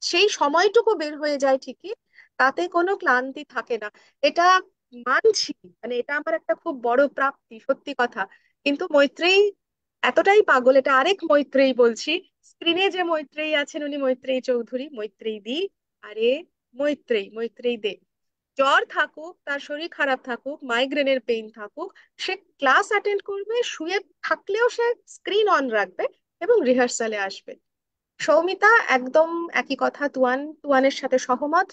সেই সময়টুকু বের হয়ে যায় ঠিকই, তাতে কোনো ক্লান্তি থাকে না। এটা মানছি, মানে এটা আমার একটা খুব বড় প্রাপ্তি, সত্যি কথা। কিন্তু মৈত্রেয়ী এতটাই পাগল, এটা আরেক মৈত্রেয়ী বলছি। স্ক্রিনে যে মৈত্রেয়ী আছেন উনি মৈত্রেয়ী চৌধুরী, মৈত্রেয়ী দি। আরে মৈত্রেয়ী, মৈত্রেয়ী দে। জ্বর থাকুক, তার শরীর খারাপ থাকুক, মাইগ্রেনের পেইন থাকুক, সে ক্লাস অ্যাটেন্ড করবে, শুয়ে থাকলেও সে স্ক্রিন অন রাখবে এবং রিহার্সালে আসবে। সৌমিতা একদম একই কথা, তুয়ান, তুয়ানের সাথে সহমত।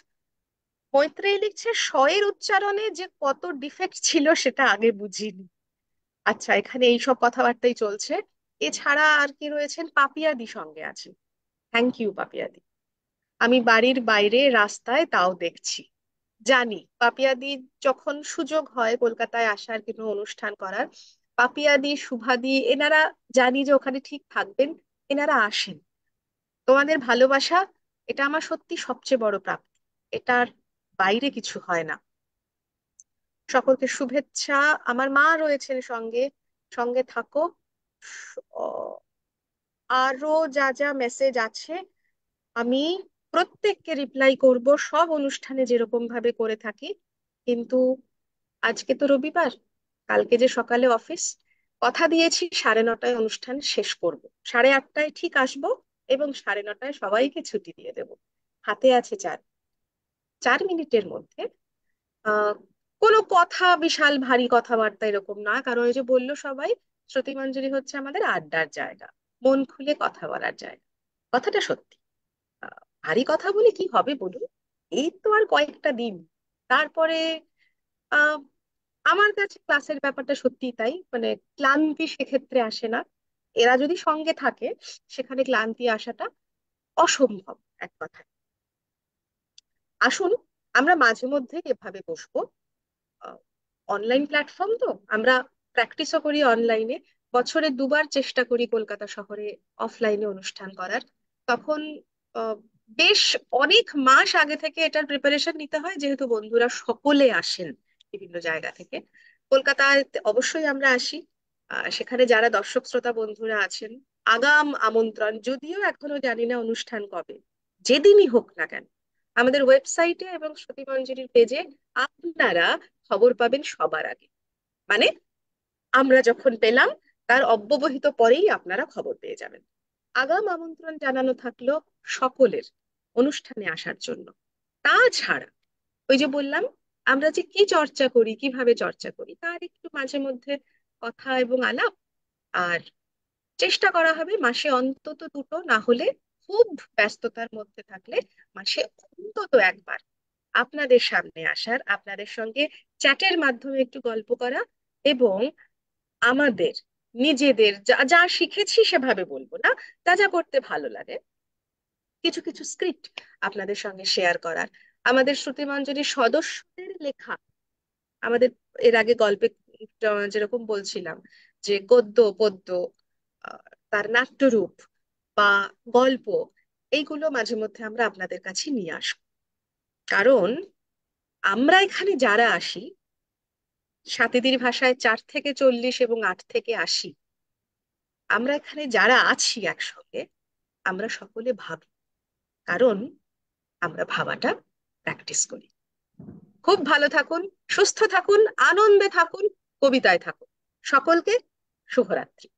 মৈত্রেয়ী লিখছে এর উচ্চারণে যে কত ডিফেক্ট ছিল সেটা আগে বুঝিনি। আচ্ছা, এখানে এই সব কথাবার্তাই চলছে। এছাড়া আর কি রয়েছেন? পাপিয়াদি সঙ্গে আছেন। থ্যাংক ইউ পাপিয়াদি। আমি বাড়ির বাইরে রাস্তায় তাও দেখছি। জানি পাপিয়াদি যখন সুযোগ হয় কলকাতায় আসার কোনো অনুষ্ঠান করার, পাপিয়াদি, শুভাদি এনারা জানি যে ওখানে ঠিক থাকবেন, এনারা আসেন। তোমাদের ভালোবাসা, এটা আমার সত্যি সবচেয়ে বড় প্রাপ্তি। এটার বাইরে কিছু হয় না। সকলকে শুভেচ্ছা। আমার মা রয়েছেন সঙ্গে, সঙ্গে থাকো। আহ, আরো যা যা মেসেজ আছে আমি প্রত্যেককে রিপ্লাই করব, সব অনুষ্ঠানে যেরকম ভাবে করে থাকি। কিন্তু আজকে তো রবিবার, কালকে যে সকালে অফিস, কথা দিয়েছি 9:30 অনুষ্ঠান শেষ করব, 8:30 ঠিক আসবো এবং 9:30 সবাইকে ছুটি দিয়ে দেব। হাতে আছে 4 মিনিটের মধ্যে আহ কোনো কথা বিশাল ভারী কথাবার্তা এরকম না, কারণ ওই যে বললো সবাই, শ্রুতিমঞ্জরি হচ্ছে আমাদের আড্ডার জায়গা, মন খুলে কথা বলার জায়গা। কথাটা সত্যি। ভারী কথা বলে কি হবে বলুন? এই তো আর কয়েকটা দিন, তারপরে আহ আমার কাছে ক্লাসের ব্যাপারটা সত্যি তাই, মানে ক্লান্তি সেক্ষেত্রে আসে না। এরা যদি সঙ্গে থাকে সেখানে ক্লান্তি আসাটা অসম্ভব, এক কথায়। আসুন, আমরা মাঝে মধ্যে এভাবে বসবো। অনলাইন প্ল্যাটফর্ম তো, আমরা প্র্যাকটিসও করি অনলাইনে। বছরে 2বার চেষ্টা করি কলকাতা শহরে অফলাইনে অনুষ্ঠান করার। তখন আহ, বেশ অনেক মাস আগে থেকে এটার প্রিপারেশন নিতে হয়, যেহেতু বন্ধুরা সকলে আসেন বিভিন্ন জায়গা থেকে। কলকাতায় অবশ্যই আমরা আসি। সেখানে যারা দর্শক শ্রোতা বন্ধুরা আছেন, আগাম আমন্ত্রণ, যদিও এখনো জানি না অনুষ্ঠান কবে, যেদিনই হোক না কেন আমাদের ওয়েবসাইটে এবং শ্রুতিমঞ্জরির পেজে আপনারা খবর পাবেন সবার আগে। মানে আমরা যখন পেলাম তার অব্যবহিত পরেই আপনারা খবর পেয়ে যাবেন। আগাম আমন্ত্রণ জানানো থাকলো সকলের অনুষ্ঠানে আসার জন্য। তাছাড়া ওই যে বললাম, আমরা যে কি চর্চা করি, কিভাবে চর্চা করি, তার একটু মাঝে মধ্যে কথা এবং আলাপ। আর চেষ্টা করা হবে মাসে অন্তত দুটো, না হলে খুব ব্যস্ততার মধ্যে থাকলে মাসে অন্তত একবার আপনাদের সামনে আসার, আপনাদের সঙ্গে চ্যাটের মাধ্যমে একটু গল্প করা এবং আমাদের নিজেদের যা যা শিখেছি সেভাবে বলবো না, যা যা করতে ভালো লাগে কিছু কিছু স্ক্রিপ্ট আপনাদের সঙ্গে শেয়ার করার। আমাদের শ্রুতিমঞ্জরির সদস্যদের লেখা, আমাদের এর আগে গল্পে যেরকম বলছিলাম যে গদ্য পদ্য, আহ, তার নাট্যরূপ বা গল্প, এইগুলো মাঝে মধ্যে আমরা আপনাদের কাছে নিয়ে আসবো। কারণ আমরা এখানে যারা আসি, সাথীদের ভাষায় 4 থেকে 40 এবং 8 থেকে 80, আমরা এখানে যারা আছি একসঙ্গে, আমরা সকলে ভাবি, কারণ আমরা ভাবাটা প্র্যাকটিস করি। খুব ভালো থাকুন, সুস্থ থাকুন, আনন্দে থাকুন, কবিতায় থাকুন। সকলকে শুভরাত্রি।